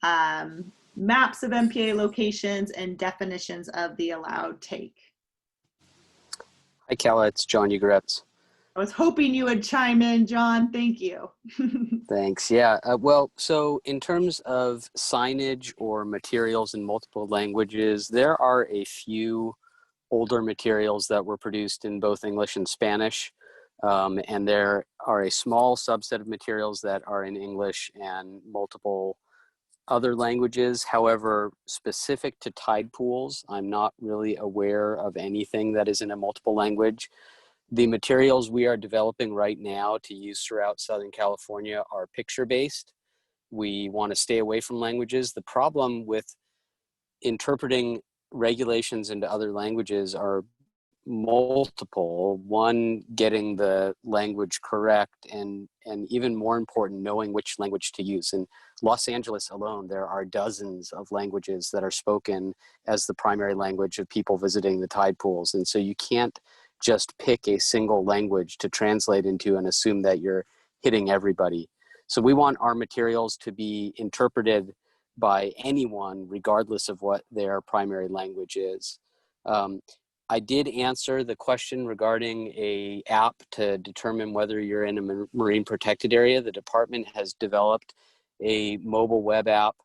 maps of MPA locations and definitions of the allowed take? Hi, Kella. It's John Ugaretz. I was hoping you would chime in, John. Thank you. Thanks. Yeah. Well, so in terms of signage or materials in multiple languages, there are a few older materials that were produced in both English and Spanish. And there are a small subset of materials that are in English and multiple other languages. However, specific to tide pools, I'm not really aware of anything that is in a multiple language. The materials we are developing right now to use throughout Southern California are picture-based. We want to stay away from languages. The problem with interpreting regulations into other languages are multiple. One, getting the language correct, and even more important, knowing which language to use. In Los Angeles alone, there are dozens of languages that are spoken as the primary language of people visiting the tide pools. And so you can't just pick a single language to translate into and assume that you're hitting everybody. So we want our materials to be interpreted by anyone, regardless of what their primary language is. I did answer the question regarding a app to determine whether you're in a marine protected area. The department has developed a mobile web app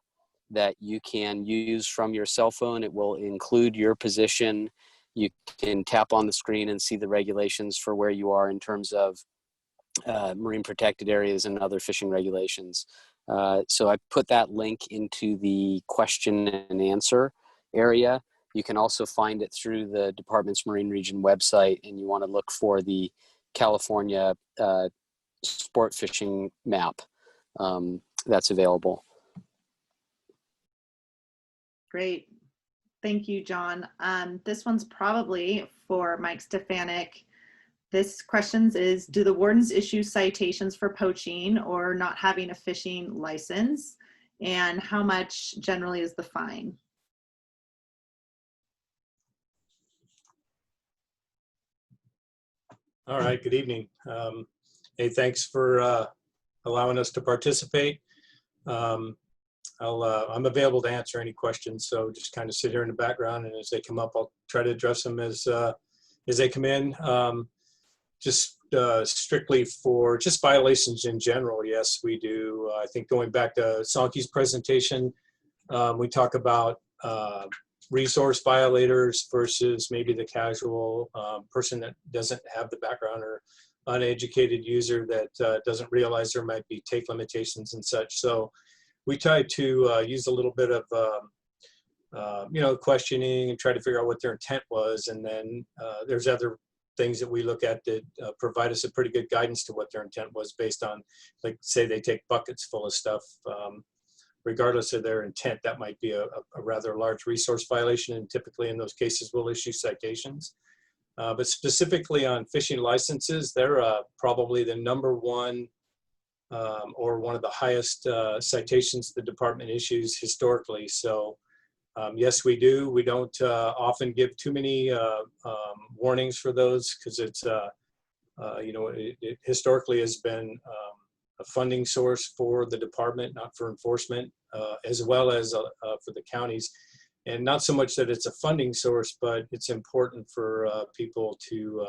that you can use from your cell phone. It will include your position. You can tap on the screen and see the regulations for where you are in terms of marine protected areas and other fishing regulations. So I put that link into the question and answer area. You can also find it through the department's Marine Region website, and you want to look for the California sport fishing map that's available. Great. Thank you, John. This one's probably for Mike Stefanik. This question is, do the wardens issue citations for poaching or not having a fishing license? And how much generally is the fine? All right, good evening. Hey, thanks for allowing us to participate. I'm available to answer any questions, so just kind of sit here in the background, and as they come up, I'll try to address them as they come in. Just strictly for just violations in general, yes, we do. I think going back to Sanki's presentation, we talk about resource violators versus maybe the casual person that doesn't have the background, or uneducated user that doesn't realize there might be take limitations and such. So we try to use a little bit of questioning and try to figure out what their intent was, and then there's other things that we look at that provide us a pretty good guidance to what their intent was, based on, like, say they take buckets full of stuff. Regardless of their intent, that might be a rather large resource violation, and typically in those cases we'll issue citations. But specifically on fishing licenses, they're probably the number one or one of the highest citations the department issues historically. So yes, we do. We don't often give too many warnings for those, because it's, it historically has been a funding source for the department, not for enforcement, as well as for the counties. And not so much that it's a funding source, but it's important for people to,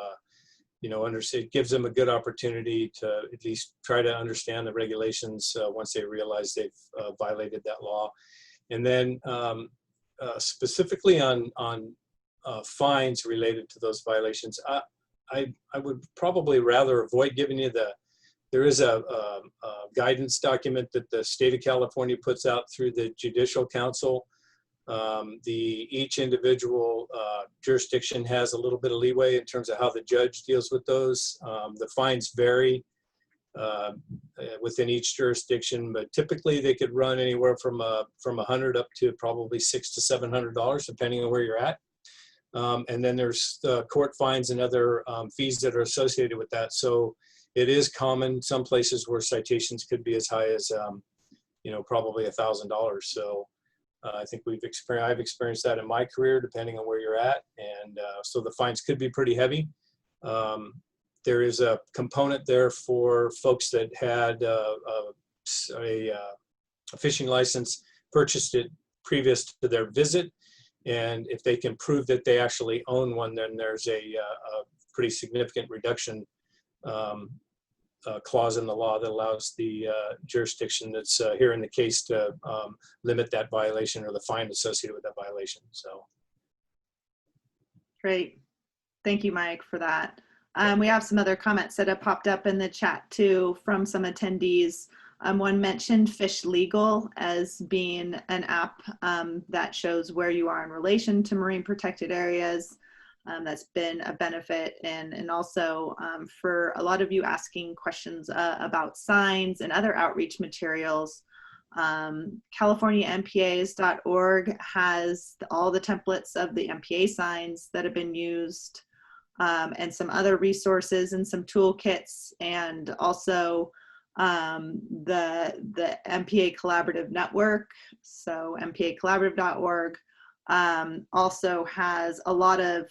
understand. It gives them a good opportunity to at least try to understand the regulations once they realize they've violated that law. And then specifically on fines related to those violations, I would probably rather avoid giving you there is a guidance document that the state of California puts out through the Judicial Council. Each individual jurisdiction has a little bit of leeway in terms of how the judge deals with those. The fines vary within each jurisdiction, but typically they could run anywhere from $100 up to probably $600 to $700, depending on where you're at. And then there's court fines and other fees that are associated with that. So it is common some places where citations could be as high as probably $1,000. So I think I've experienced that in my career, depending on where you're at, and so the fines could be pretty heavy. There is a component there for folks that had a fishing license, purchased it previous to their visit, and if they can prove that they actually own one, then there's a pretty significant reduction clause in the law that allows the jurisdiction that's here in the case to limit that violation or the fine associated with that violation. So. Great. Thank you, Mike, for that. We have some other comments that have popped up in the chat too from some attendees. One mentioned Fish Legal as being an app that shows where you are in relation to marine protected areas. That's been a benefit, and also for a lot of you asking questions about signs and other outreach materials. CaliforniaMPAs.org has all the templates of the MPA signs that have been used. and some other resources and some toolkits, and also the MPA Collaborative Network, so mpacollaborative.org, also has a lot of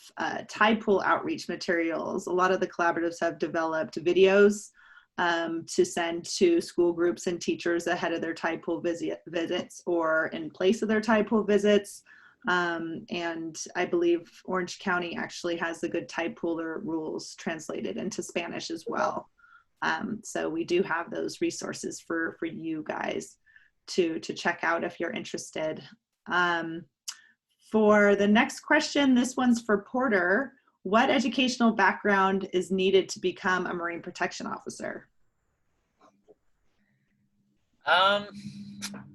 tide pool outreach materials. A lot of the collaboratives have developed videos to send to school groups and teachers ahead of their tide pool visits or in place of their tide pool visits. And I believe Orange County actually has the good tide pooler rules translated into Spanish as well. So we do have those resources for you guys to check out if you're interested. For the next question, this one's for Porter. What educational background is needed to become a Marine Protection Officer?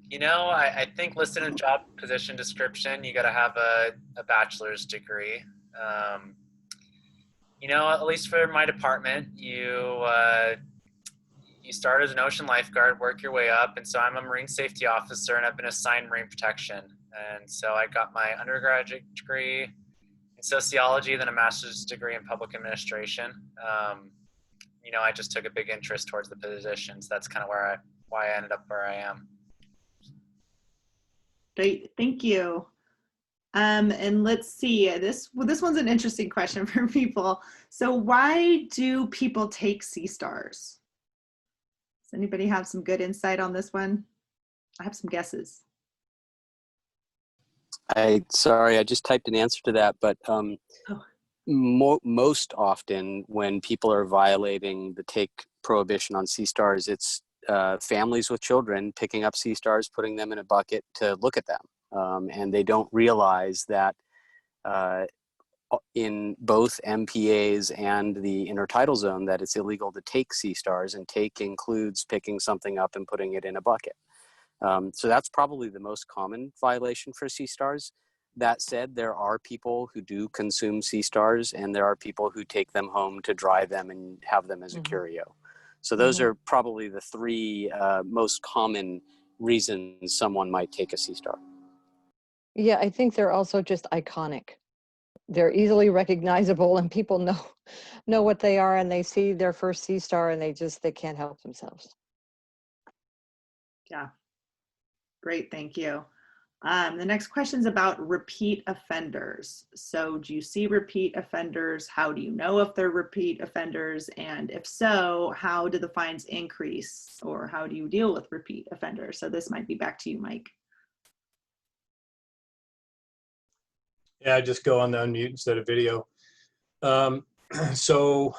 You know, I think listed in job position description, you got to have a bachelor's degree. You know, at least for my department, you start as an ocean lifeguard, work your way up, and so I'm a marine safety officer, and I've been assigned marine protection. And so I got my undergraduate degree in sociology, then a master's degree in public administration. You know, I just took a big interest towards the positions. That's kind of why I ended up where I am. Great, thank you. And let's see, this one's an interesting question for people. So why do people take sea stars? Does anybody have some good insight on this one? I have some guesses. Sorry, I just typed an answer to that, but most often when people are violating the take prohibition on sea stars, it's families with children picking up sea stars, putting them in a bucket to look at them. And they don't realize that in both MPAs and the intertidal zone that it's illegal to take sea stars, and take includes picking something up and putting it in a bucket. So that's probably the most common violation for sea stars. That said, there are people who do consume sea stars, and there are people who take them home to dry them and have them as a curio. So those are probably the three most common reasons someone might take a sea star. Yeah, I think they're also just iconic. They're easily recognizable, and people know what they are, and they see their first sea star and they can't help themselves. Yeah, great, thank you. The next question is about repeat offenders. So do you see repeat offenders? How do you know if they're repeat offenders? And if so, how do the fines increase, or how do you deal with repeat offenders? So this might be back to you, Mike. Yeah, just go on the unmute instead of video. So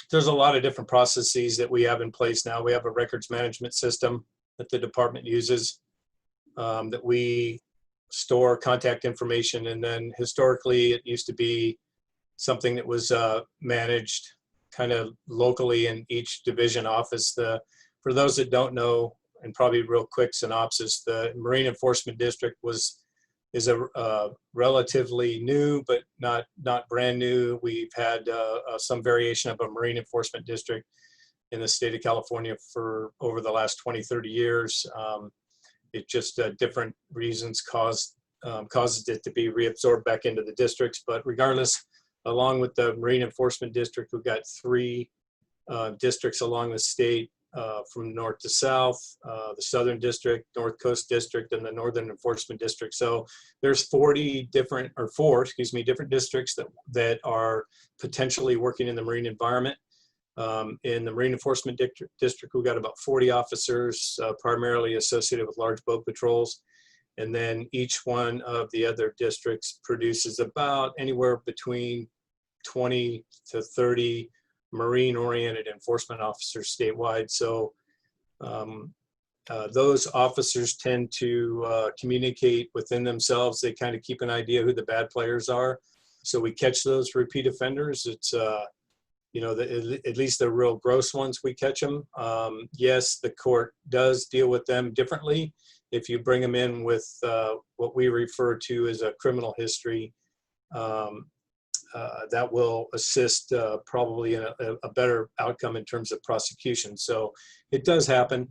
there's a lot of different processes that we have in place now. We have a records management system that the department uses, that we store contact information. And then historically, it used to be something that was managed kind of locally in each division office. For those that don't know, and probably real quick synopsis, the Marine Enforcement District is a relatively new, but not brand new. We've had some variation of a Marine Enforcement District in the state of California for over the last 20, 30 years. It just different reasons causes it to be reabsorbed back into the districts. But regardless, along with the Marine Enforcement District, we've got three districts along the state, from north to south, the Southern District, North Coast District, and the Northern Enforcement District. So there's 4 different districts that are potentially working in the marine environment. In the Marine Enforcement District, we've got about 40 officers, primarily associated with large boat patrols. And then each one of the other districts produces about anywhere between 20 to 30 marine-oriented enforcement officers statewide. So those officers tend to communicate within themselves. They kind of keep an idea who the bad players are. So we catch those repeat offenders. It's, at least the real gross ones, we catch them. Yes, the court does deal with them differently. If you bring them in with what we refer to as a criminal history, that will assist probably in a better outcome in terms of prosecution. So it does happen.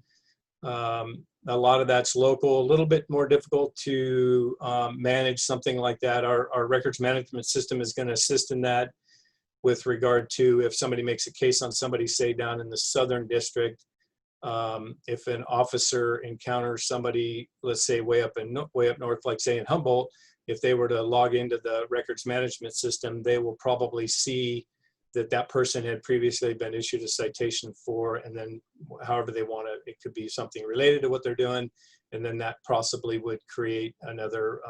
A lot of that's local, a little bit more difficult to manage something like that. Our records management system is going to assist in that with regard to if somebody makes a case on somebody, say down in the Southern District, if an officer encounters somebody, let's say way up north, like say in Humboldt, if they were to log into the records management system, they will probably see that that person had previously been issued a citation for, and then however they want it could be something related to what they're doing, and then that possibly would create another,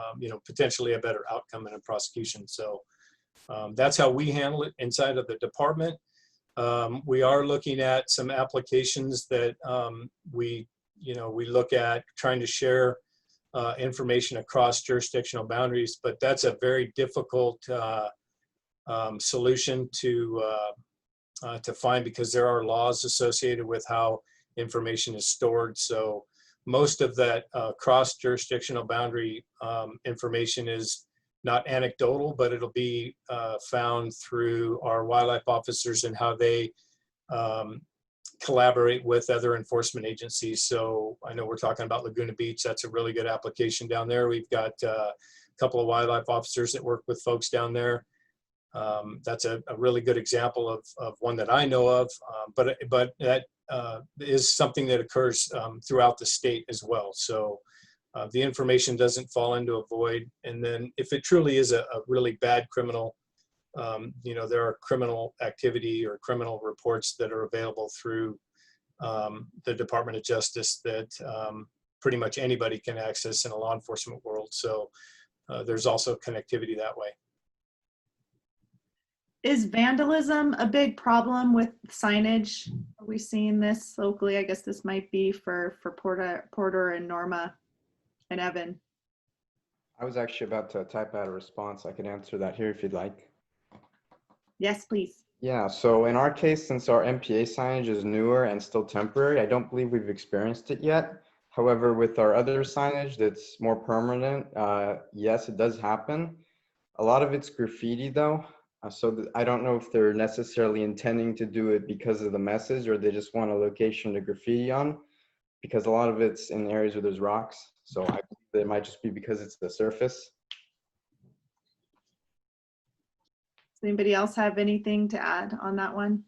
potentially a better outcome in a prosecution. So that's how we handle it inside of the department. We are looking at some applications that we look at trying to share information across jurisdictional boundaries, but that's a very difficult solution to find because there are laws associated with how information is stored. So most of that cross-jurisdictional boundary information is not anecdotal, but it'll be found through our wildlife officers and how they collaborate with other enforcement agencies. So I know we're talking about Laguna Beach. That's a really good application down there. We've got a couple of wildlife officers that work with folks down there. That's a really good example of one that I know of, but that is something that occurs throughout the state as well. So the information doesn't fall into a void. And then if it truly is a really bad criminal, there are criminal activity or criminal reports that are available through the Department of Justice that pretty much anybody can access in a law enforcement world. So there's also connectivity that way. Is vandalism a big problem with signage? Are we seeing this locally? I guess this might be for Porter and Norma and Evan. I was actually about to type out a response. I can answer that here if you'd like. Yes, please. Yeah, so in our case, since our MPA signage is newer and still temporary, I don't believe we've experienced it yet. However, with our other signage that's more permanent, yes, it does happen. A lot of it's graffiti though. I don't know if they're necessarily intending to do it because of the message or they just want a location to graffiti on, because a lot of it's in areas where there's rocks. So I believe it might just be because it's the surface. Does anybody else have anything to add on that one?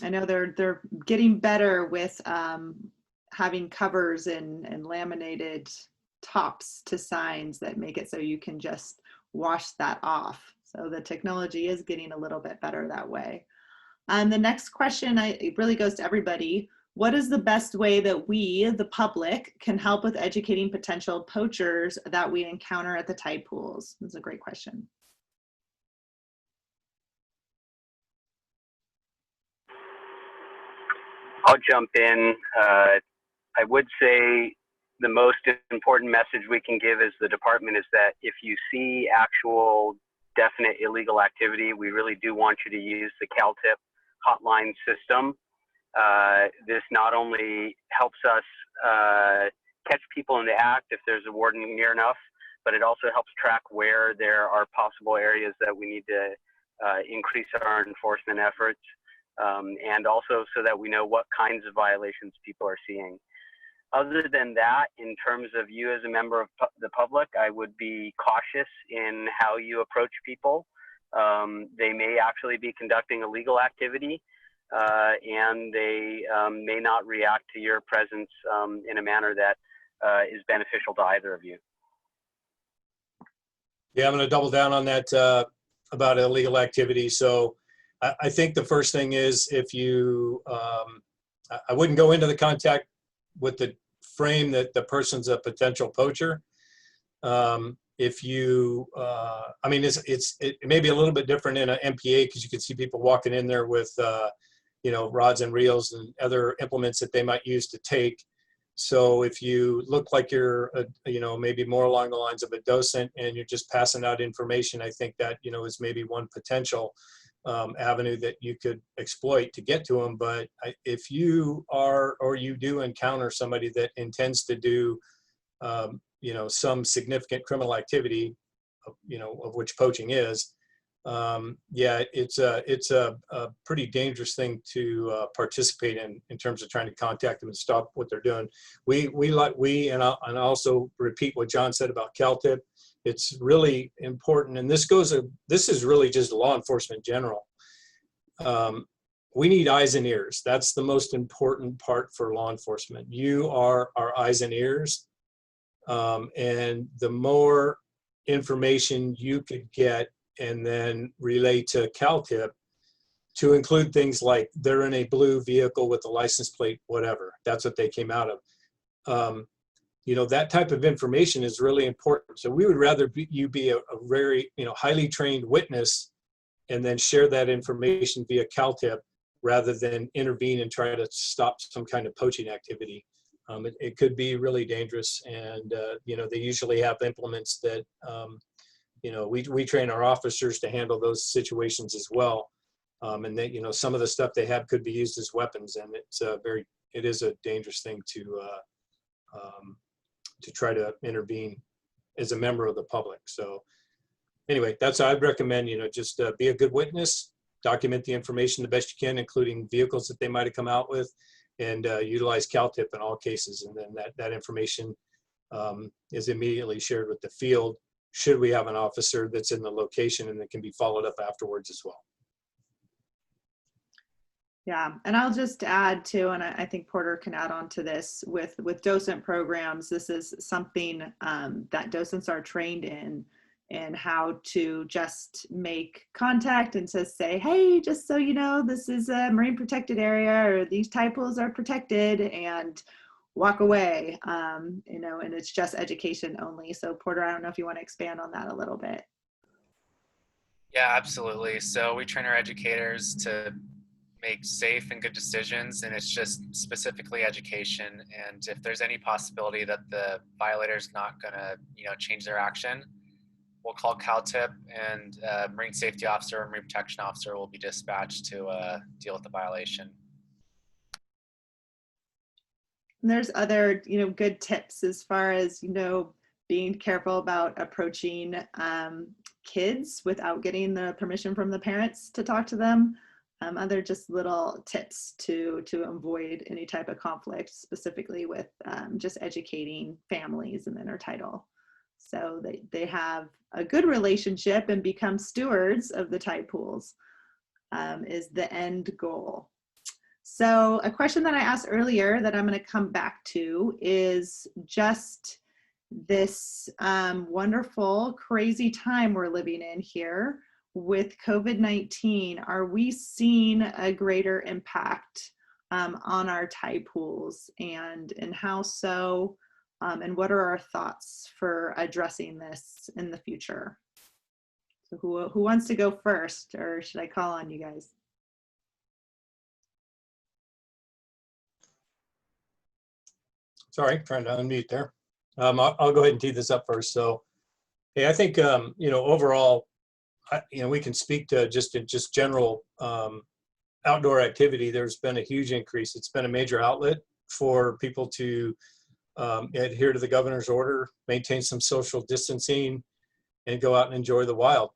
I know they're getting better with having covers and laminated tops to signs that make it so you can just wash that off. So the technology is getting a little bit better that way. And the next question, it really goes to everybody. What is the best way that we, the public, can help with educating potential poachers that we encounter at the tide pools? That's a great question. I'll jump in. I would say the most important message we can give as the department is that if you see actual definite illegal activity, we really do want you to use the CalTIP hotline system. This not only helps us catch people in the act if there's a warden near enough, but it also helps track where there are possible areas that we need to increase our enforcement efforts, and also so that we know what kinds of violations people are seeing. Other than that, in terms of you as a member of the public, I would be cautious in how you approach people. They may actually be conducting illegal activity, and they may not react to your presence in a manner that is beneficial to either of you. Yeah, I'm going to double down on that about illegal activity. So I think the first thing is if you, I wouldn't go into the contact with the frame that the person's a potential poacher. If you, I mean, it may be a little bit different in an MPA because you can see people walking in there with, rods and reels and other implements that they might use to take. So if you look like you're, maybe more along the lines of a docent and you're just passing out information, I think that, is maybe one potential avenue that you could exploit to get to them. But if you are, or you do encounter somebody that intends to do, some significant criminal activity, of which poaching is, yeah, it's a pretty dangerous thing to participate in terms of trying to contact them and stop what they're doing. And I'll also repeat what John said about CalTIP. It's really important, and this is really just law enforcement in general. We need eyes and ears. That's the most important part for law enforcement. You are our eyes and ears, and the more information you could get and then relay to CalTIP to include things like they're in a blue vehicle with a license plate, whatever. That's what they came out of. You know, that type of information is really important. So we would rather you be a very, highly trained witness and then share that information via CalTIP rather than intervene and try to stop some kind of poaching activity. It could be really dangerous, and they usually have implements that we train our officers to handle those situations as well, and they, some of the stuff they have could be used as weapons, and it is a dangerous thing to try to intervene as a member of the public. So anyway, that's how I'd recommend, just be a good witness, document the information the best you can, including vehicles that they might have come out with, and utilize CalTIP in all cases. And then that information is immediately shared with the field should we have an officer that's in the location, and that can be followed up afterwards as well. Yeah, and I'll just add too, and I think Porter can add on to this, with docent programs, this is something that docents are trained in how to just make contact and just say, hey, just so you know, this is a marine protected area, or these tide pools are protected, and walk away, and it's just education only. So Porter, I don't know if you want to expand on that a little bit. Yeah, absolutely. So we train our educators to make safe and good decisions, and it's just specifically education. And if there's any possibility that the violator's not going to change their action, we'll call CalTIP, and Marine Safety Officer or Marine Protection Officer will be dispatched to deal with the violation. And there's other good tips as far as being careful about approaching kids without getting the permission from the parents to talk to them. Other just little tips to avoid any type of conflict, specifically with just educating families in the intertidal, so they have a good relationship and become stewards of the tide pools, is the end goal. So a question that I asked earlier that I'm going to come back to is just this wonderful, crazy time we're living in here. With COVID-19, are we seeing a greater impact on our tide pools, and how so? And what are our thoughts for addressing this in the future? So who wants to go first, or should I call on you guys? Sorry, trying to unmute there. I'll go ahead and tee this up first. So, hey, I think overall, we can speak to just general outdoor activity. There's been a huge increase. It's been a major outlet for people to adhere to the governor's order, maintain some social distancing, and go out and enjoy the wild.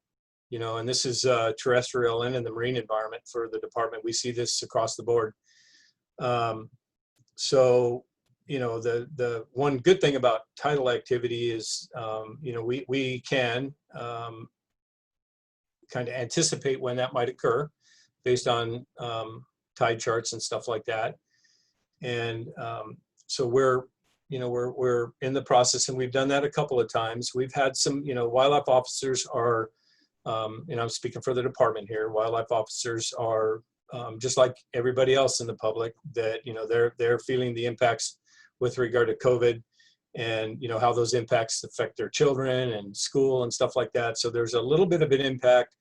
And this is terrestrial and in the marine environment for the department. We see this across the board. So, the one good thing about tidal activity is, we can kind of anticipate when that might occur based on tide charts and stuff like that. And so we're in the process, and we've done that a couple of times. We've had some, wildlife officers are, and I'm speaking for the department here, wildlife officers are just like everybody else in the public, that, they're feeling the impacts with regard to COVID, and how those impacts affect their children and school and stuff like that. So there's a little bit of an impact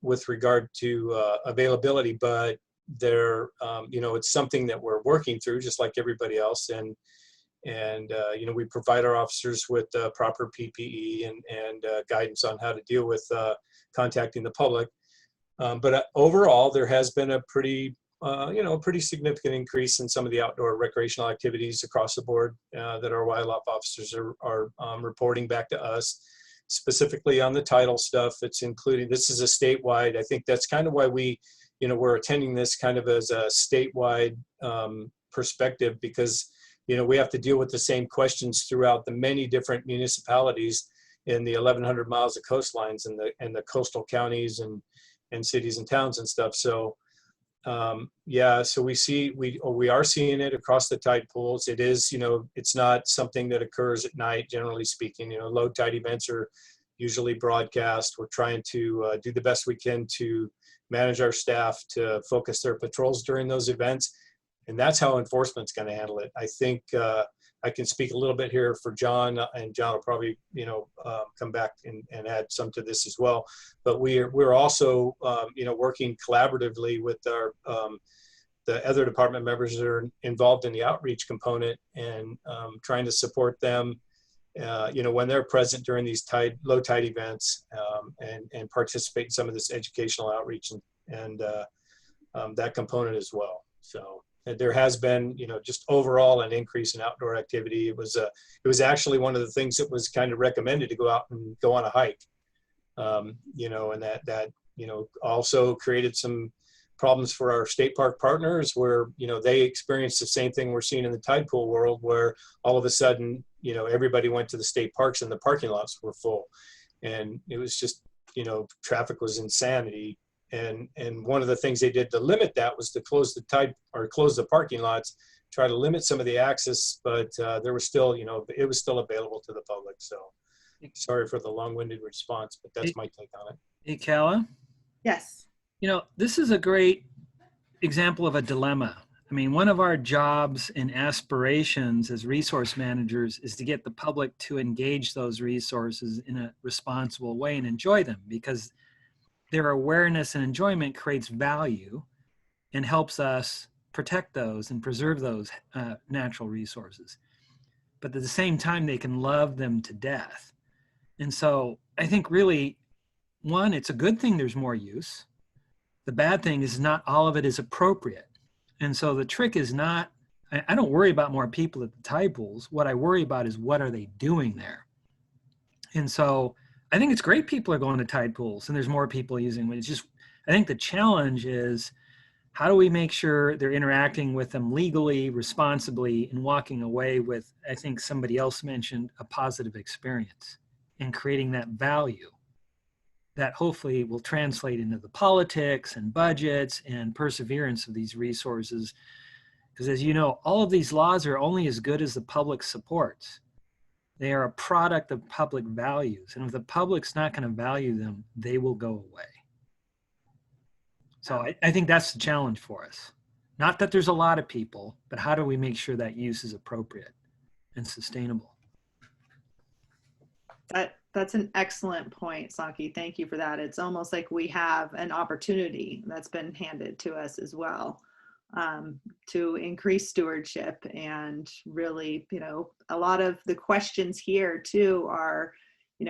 with regard to availability, but they're, it's something that we're working through just like everybody else. And we provide our officers with proper PPE and guidance on how to deal with contacting the public. But overall, there has been a pretty significant increase in some of the outdoor recreational activities across the board that our wildlife officers are reporting back to us. specifically on the tidal stuff. It's including, this is a statewide, I think that's kind of why we, we're attending this kind of as a statewide perspective, because, we have to deal with the same questions throughout the many different municipalities in the 1,100 miles of coastlines and the coastal counties and cities and towns and stuff. So yeah, so we are seeing it across the tide pools. It is, it's not something that occurs at night, generally speaking. Low tide events are usually broadcast. We're trying to do the best we can to manage our staff to focus their patrols during those events. And that's how enforcement's going to handle it. I think I can speak a little bit here for John, and John will probably, come back and add some to this as well. But we're also, working collaboratively with our the other department members that are involved in the outreach component, and trying to support them, when they're present during these low tide events, and participate in some of this educational outreach and that component as well. So. There has been, just overall an increase in outdoor activity. It was actually one of the things that was kind of recommended to go out and go on a hike, and that also created some problems for our state park partners, where they experienced the same thing we're seeing in the tide pool world, where all of a sudden everybody went to the state parks and the parking lots were full, and it was just traffic was insanity. And one of the things they did to limit that was to close the parking lots, try to limit some of the access, but there was still, it was still available to the public. So sorry for the long-winded response, but that's my take on it. Hey, Kala? Yes. This is a great example of a dilemma. I mean, one of our jobs and aspirations as resource managers is to get the public to engage those resources in a responsible way and enjoy them, because their awareness and enjoyment creates value and helps us protect those and preserve those natural resources. But at the same time, they can love them to death. And so I think really, one, it's a good thing there's more use. The bad thing is not all of it is appropriate. And so the trick is not, I don't worry about more people at the tide pools. What I worry about is what are they doing there? And so I think it's great people are going to tide pools and there's more people using them. It's just, I think the challenge is how do we make sure they're interacting with them legally, responsibly, and walking away with, I think somebody else mentioned, a positive experience, and creating that value that hopefully will translate into the politics and budgets and perseverance of these resources. Because as you know, all of these laws are only as good as the public supports. They are a product of public values. And if the public's not going to value them, they will go away. So I think that's the challenge for us. Not that there's a lot of people, but how do we make sure that use is appropriate and sustainable? That's an excellent point, Saki. Thank you for that. It's almost like we have an opportunity that's been handed to us as well, to increase stewardship. And really, a lot of the questions here too are,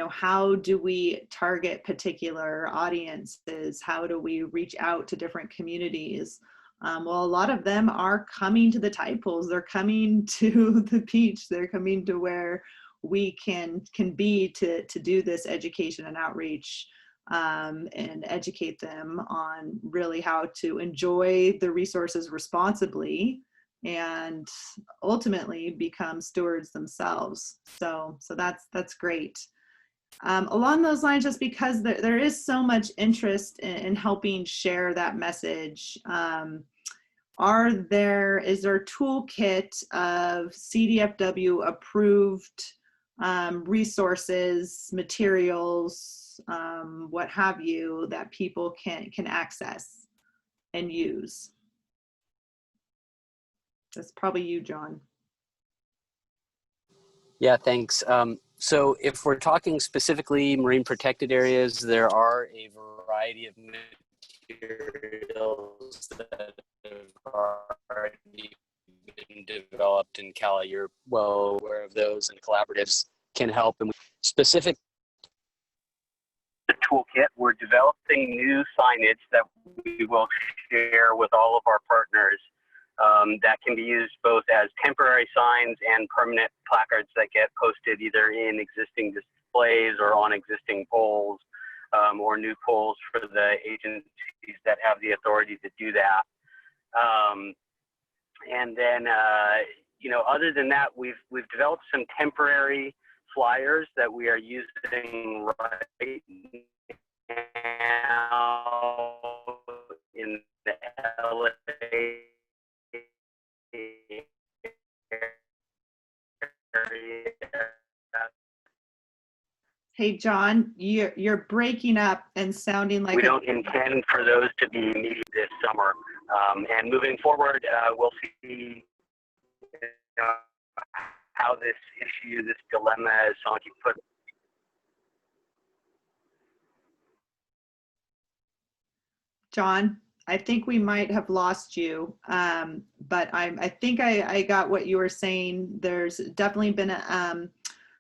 how do we target particular audiences? How do we reach out to different communities? Well, a lot of them are coming to the tide pools. They're coming to the beach. They're coming to where we can be to do this education and outreach, and educate them on really how to enjoy the resources responsibly and ultimately become stewards themselves. So that's great. Along those lines, just because there is so much interest in helping share that message, is there a toolkit of CDFW approved resources, materials, what have you, that people can access and use? That's probably you, John. Yeah, thanks. So if we're talking specifically marine protected areas, there are a variety of materials that have already been developed in Cali. You're well aware of those, and collaboratives can help. And specific the toolkit, we're developing new signage that we will share with all of our partners, that can be used both as temporary signs and permanent placards that get posted either in existing displays or on existing poles, or new poles for the agencies that have the authority to do that. And then, you know, other than that, we've developed some temporary flyers that we are using right now in the LA area. Hey, John, you're breaking up and sounding like We don't intend for those to be needed this summer. And moving forward, we'll see how this issue, this dilemma, as Sanki put. John, I think we might have lost you, but I think I got what you were saying. There's definitely been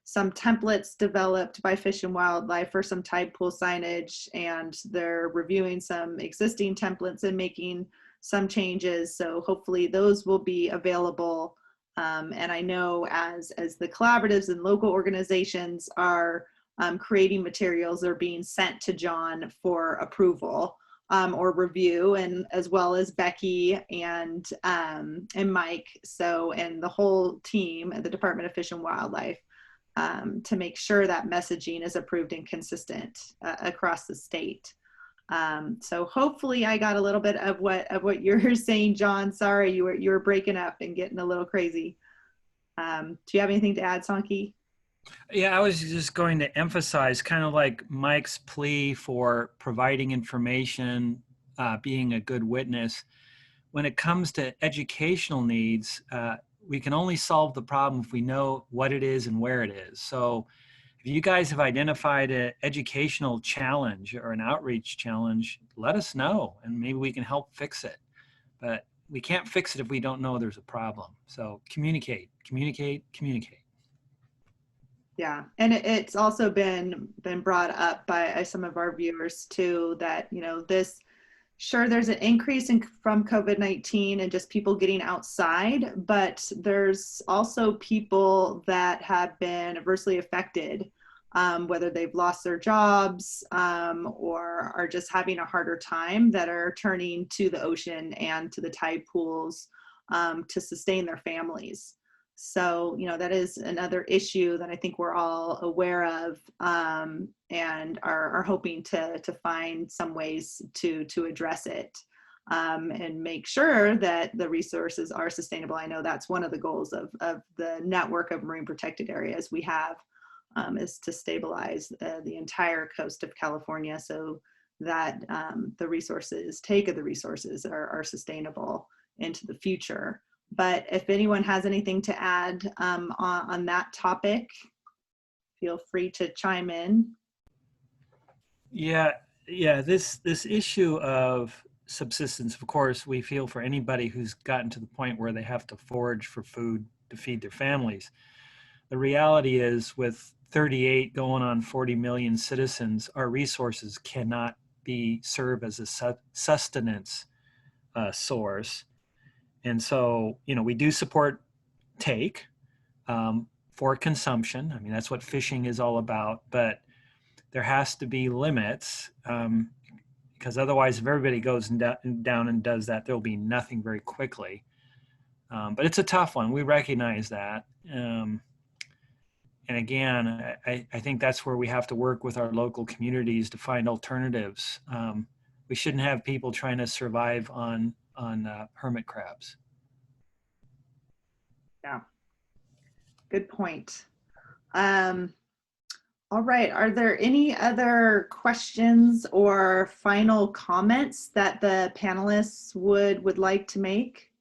some templates developed by Fish and Wildlife for some tide pool signage, and they're reviewing some existing templates and making some changes. So hopefully those will be available. And I know as the collaboratives and local organizations are creating materials, they're being sent to John for approval or review, and as well as Becky and Mike, so, and the whole team at the Department of Fish and Wildlife, to make sure that messaging is approved and consistent across the state. So hopefully I got a little bit of what you're saying, John. Sorry, you were breaking up and getting a little crazy. Do you have anything to add, Sanki? Yeah, I was just going to emphasize, kind of like Mike's plea for providing information, being a good witness. When it comes to educational needs, we can only solve the problem if we know what it is and where it is. So if you guys have identified an educational challenge or an outreach challenge, let us know and maybe we can help fix it. But we can't fix it if we don't know there's a problem. So communicate, communicate, communicate. Yeah, and it's also been brought up by some of our viewers too, that, you know, this, sure, there's an increase from COVID-19 and just people getting outside, but there's also people that have been adversely affected, whether they've lost their jobs or are just having a harder time, that are turning to the ocean and to the tide pools to sustain their families. So, you know, that is another issue that I think we're all aware of, and are hoping to find some ways to address it and make sure that the resources are sustainable. I know that's one of the goals of the network of marine protected areas we have, is to stabilize the entire coast of California, so that the resources, take of the resources are sustainable into the future. But if anyone has anything to add on that topic, feel free to chime in. Yeah, this issue of subsistence, of course, we feel for anybody who's gotten to the point where they have to forage for food to feed their families. The reality is, with 38 going on 40 million citizens, our resources cannot serve as a sustenance source. And so, you know, we do support take for consumption. I mean, that's what fishing is all about, but there has to be limits, because otherwise, if everybody goes down and does that, there'll be nothing very quickly. But it's a tough one. We recognize that. And again, I think that's where we have to work with our local communities to find alternatives. We shouldn't have people trying to survive on hermit crabs. Yeah, good point. All right, are there any other questions or final comments that the panelists would like to make?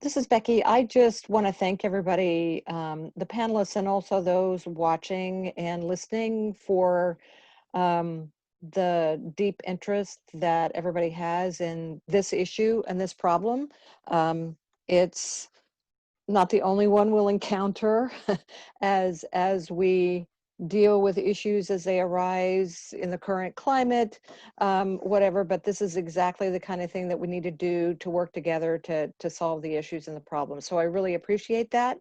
This is Becky. I just want to thank everybody, the panelists, and also those watching and listening, for the deep interest that everybody has in this issue and this problem. It's not the only one we'll encounter as we deal with issues as they arise in the current climate, whatever, but this is exactly the kind of thing that we need to do to work together to solve the issues and the problems. So I really appreciate that.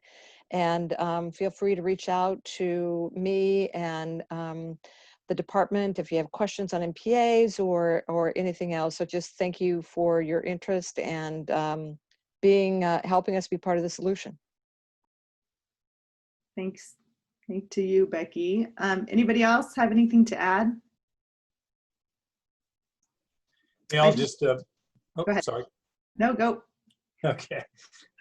And feel free to reach out to me and the department if you have questions on MPAs or anything else. So just thank you for your interest and helping us be part of the solution. Thanks. Thank to you, Becky. Anybody else have anything to add? Yeah, I'll just, Go ahead. sorry. No, go. Okay.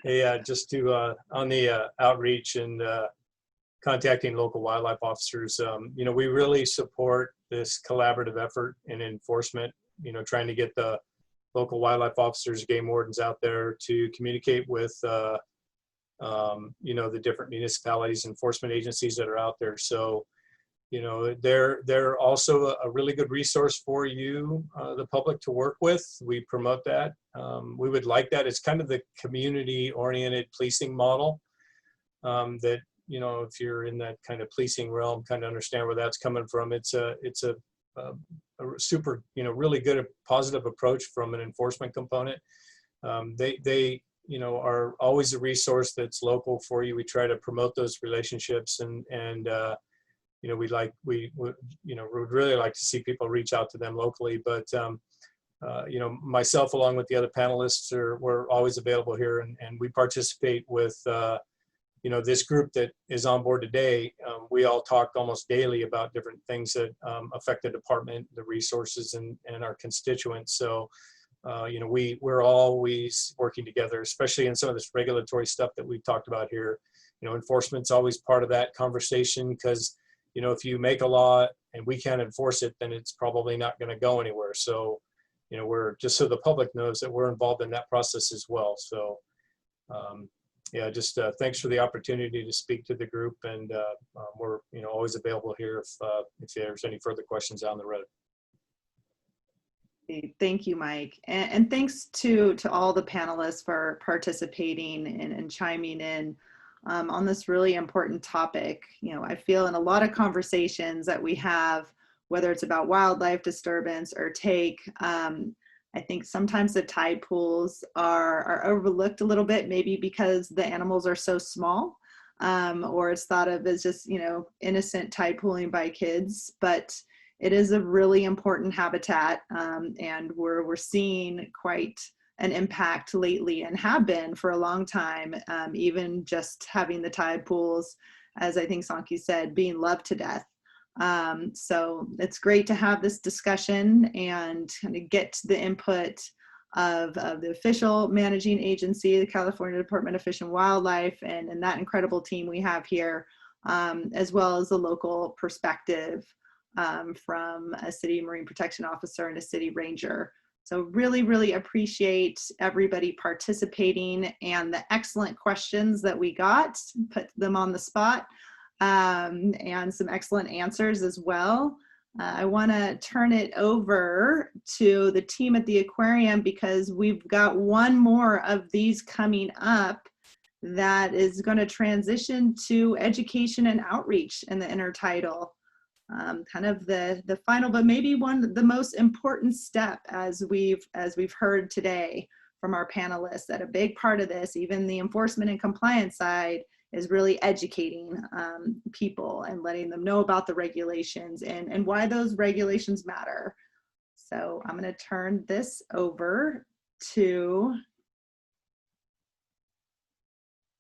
Hey, just to, on the outreach and contacting local wildlife officers, you know, we really support this collaborative effort in enforcement, you know, trying to get the local wildlife officers, game wardens out there to communicate with, you know, the different municipalities, enforcement agencies that are out there. So, you know, they're also a really good resource for you, the public, to work with. We promote that. We would like that. It's kind of the community-oriented policing model that, you know, if you're in that kind of policing realm, kind of understand where that's coming from. It's a super, you know, really good, positive approach from an enforcement component. They you know, are always a resource that's local for you. We try to promote those relationships, and you know, we you know, would really like to see people reach out to them locally. But you know, myself along with the other panelists we're always available here, and we participate with you know, this group that is on board today. We all talk almost daily about different things that affect the department, the resources, and our constituents. So you know, we're always working together, especially in some of this regulatory stuff that we've talked about here. You know, enforcement's always part of that conversation, because, you know, if you make a law and we can't enforce it, then it's probably not going to go anywhere. So, you know, we're just, so the public knows that we're involved in that process as well. So, yeah, just thanks for the opportunity to speak to the group, and we're, you know, always available here if there's any further questions down the road. Thank you, Mike. And thanks to all the panelists for participating and chiming in on this really important topic. You know, I feel in a lot of conversations that we have, whether it's about wildlife disturbance or take, I think sometimes the tide pools are overlooked a little bit, maybe because the animals are so small, or it's thought of as just, you know, innocent tide pooling by kids. But it is a really important habitat, and we're seeing quite an impact lately, and have been for a long time, even just having the tide pools, as I think Sanki said, being loved to death. So it's great to have this discussion and kind of get the input of the official managing agency, the California Department of Fish and Wildlife, and that incredible team we have here, as well as the local perspective from a city marine protection officer and a city ranger. So really, really appreciate everybody participating and the excellent questions that we got, put them on the spot, and some excellent answers as well. I want to turn it over to the team at the aquarium, because we've got one more of these coming up that is going to transition to education and outreach in the Intertidal. Kind of the final, but maybe the most important step, as we've heard today from our panelists, that a big part of this, even the enforcement and compliance side, is really educating people and letting them know about the regulations and why those regulations matter. So I'm going to turn this over to,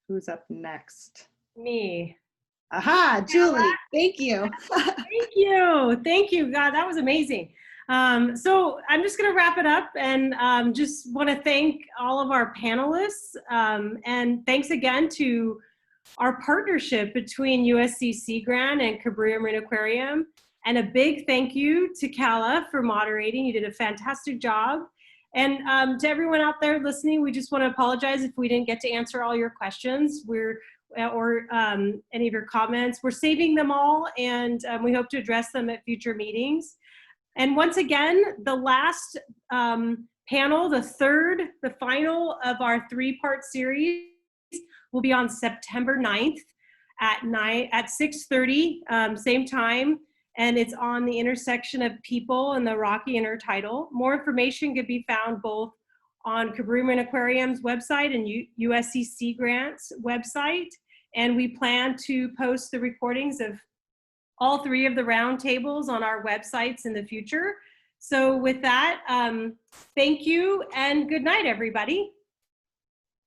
who's up next? Me. Aha, Julie, thank you. Thank you. God, that was amazing. So I'm just going to wrap it up, and just want to thank all of our panelists, and thanks again to our partnership between USC Sea Grant and Cabrillo Marine Aquarium, and a big thank you to Kala for moderating. You did a fantastic job. And to everyone out there listening, we just want to apologize if we didn't get to answer all your questions or any of your comments. We're saving them all, and we hope to address them at future meetings. And once again, the last panel, the final of our 3-part series, will be on September 9th at 6:30, same time. And it's on the intersection of People and the Rocky Intertidal. More information can be found both on Cabrillo and Aquarium's website and USC Sea Grant's website. And we plan to post the recordings of all 3 of the roundtables on our websites in the future. So with that, thank you and good night, everybody.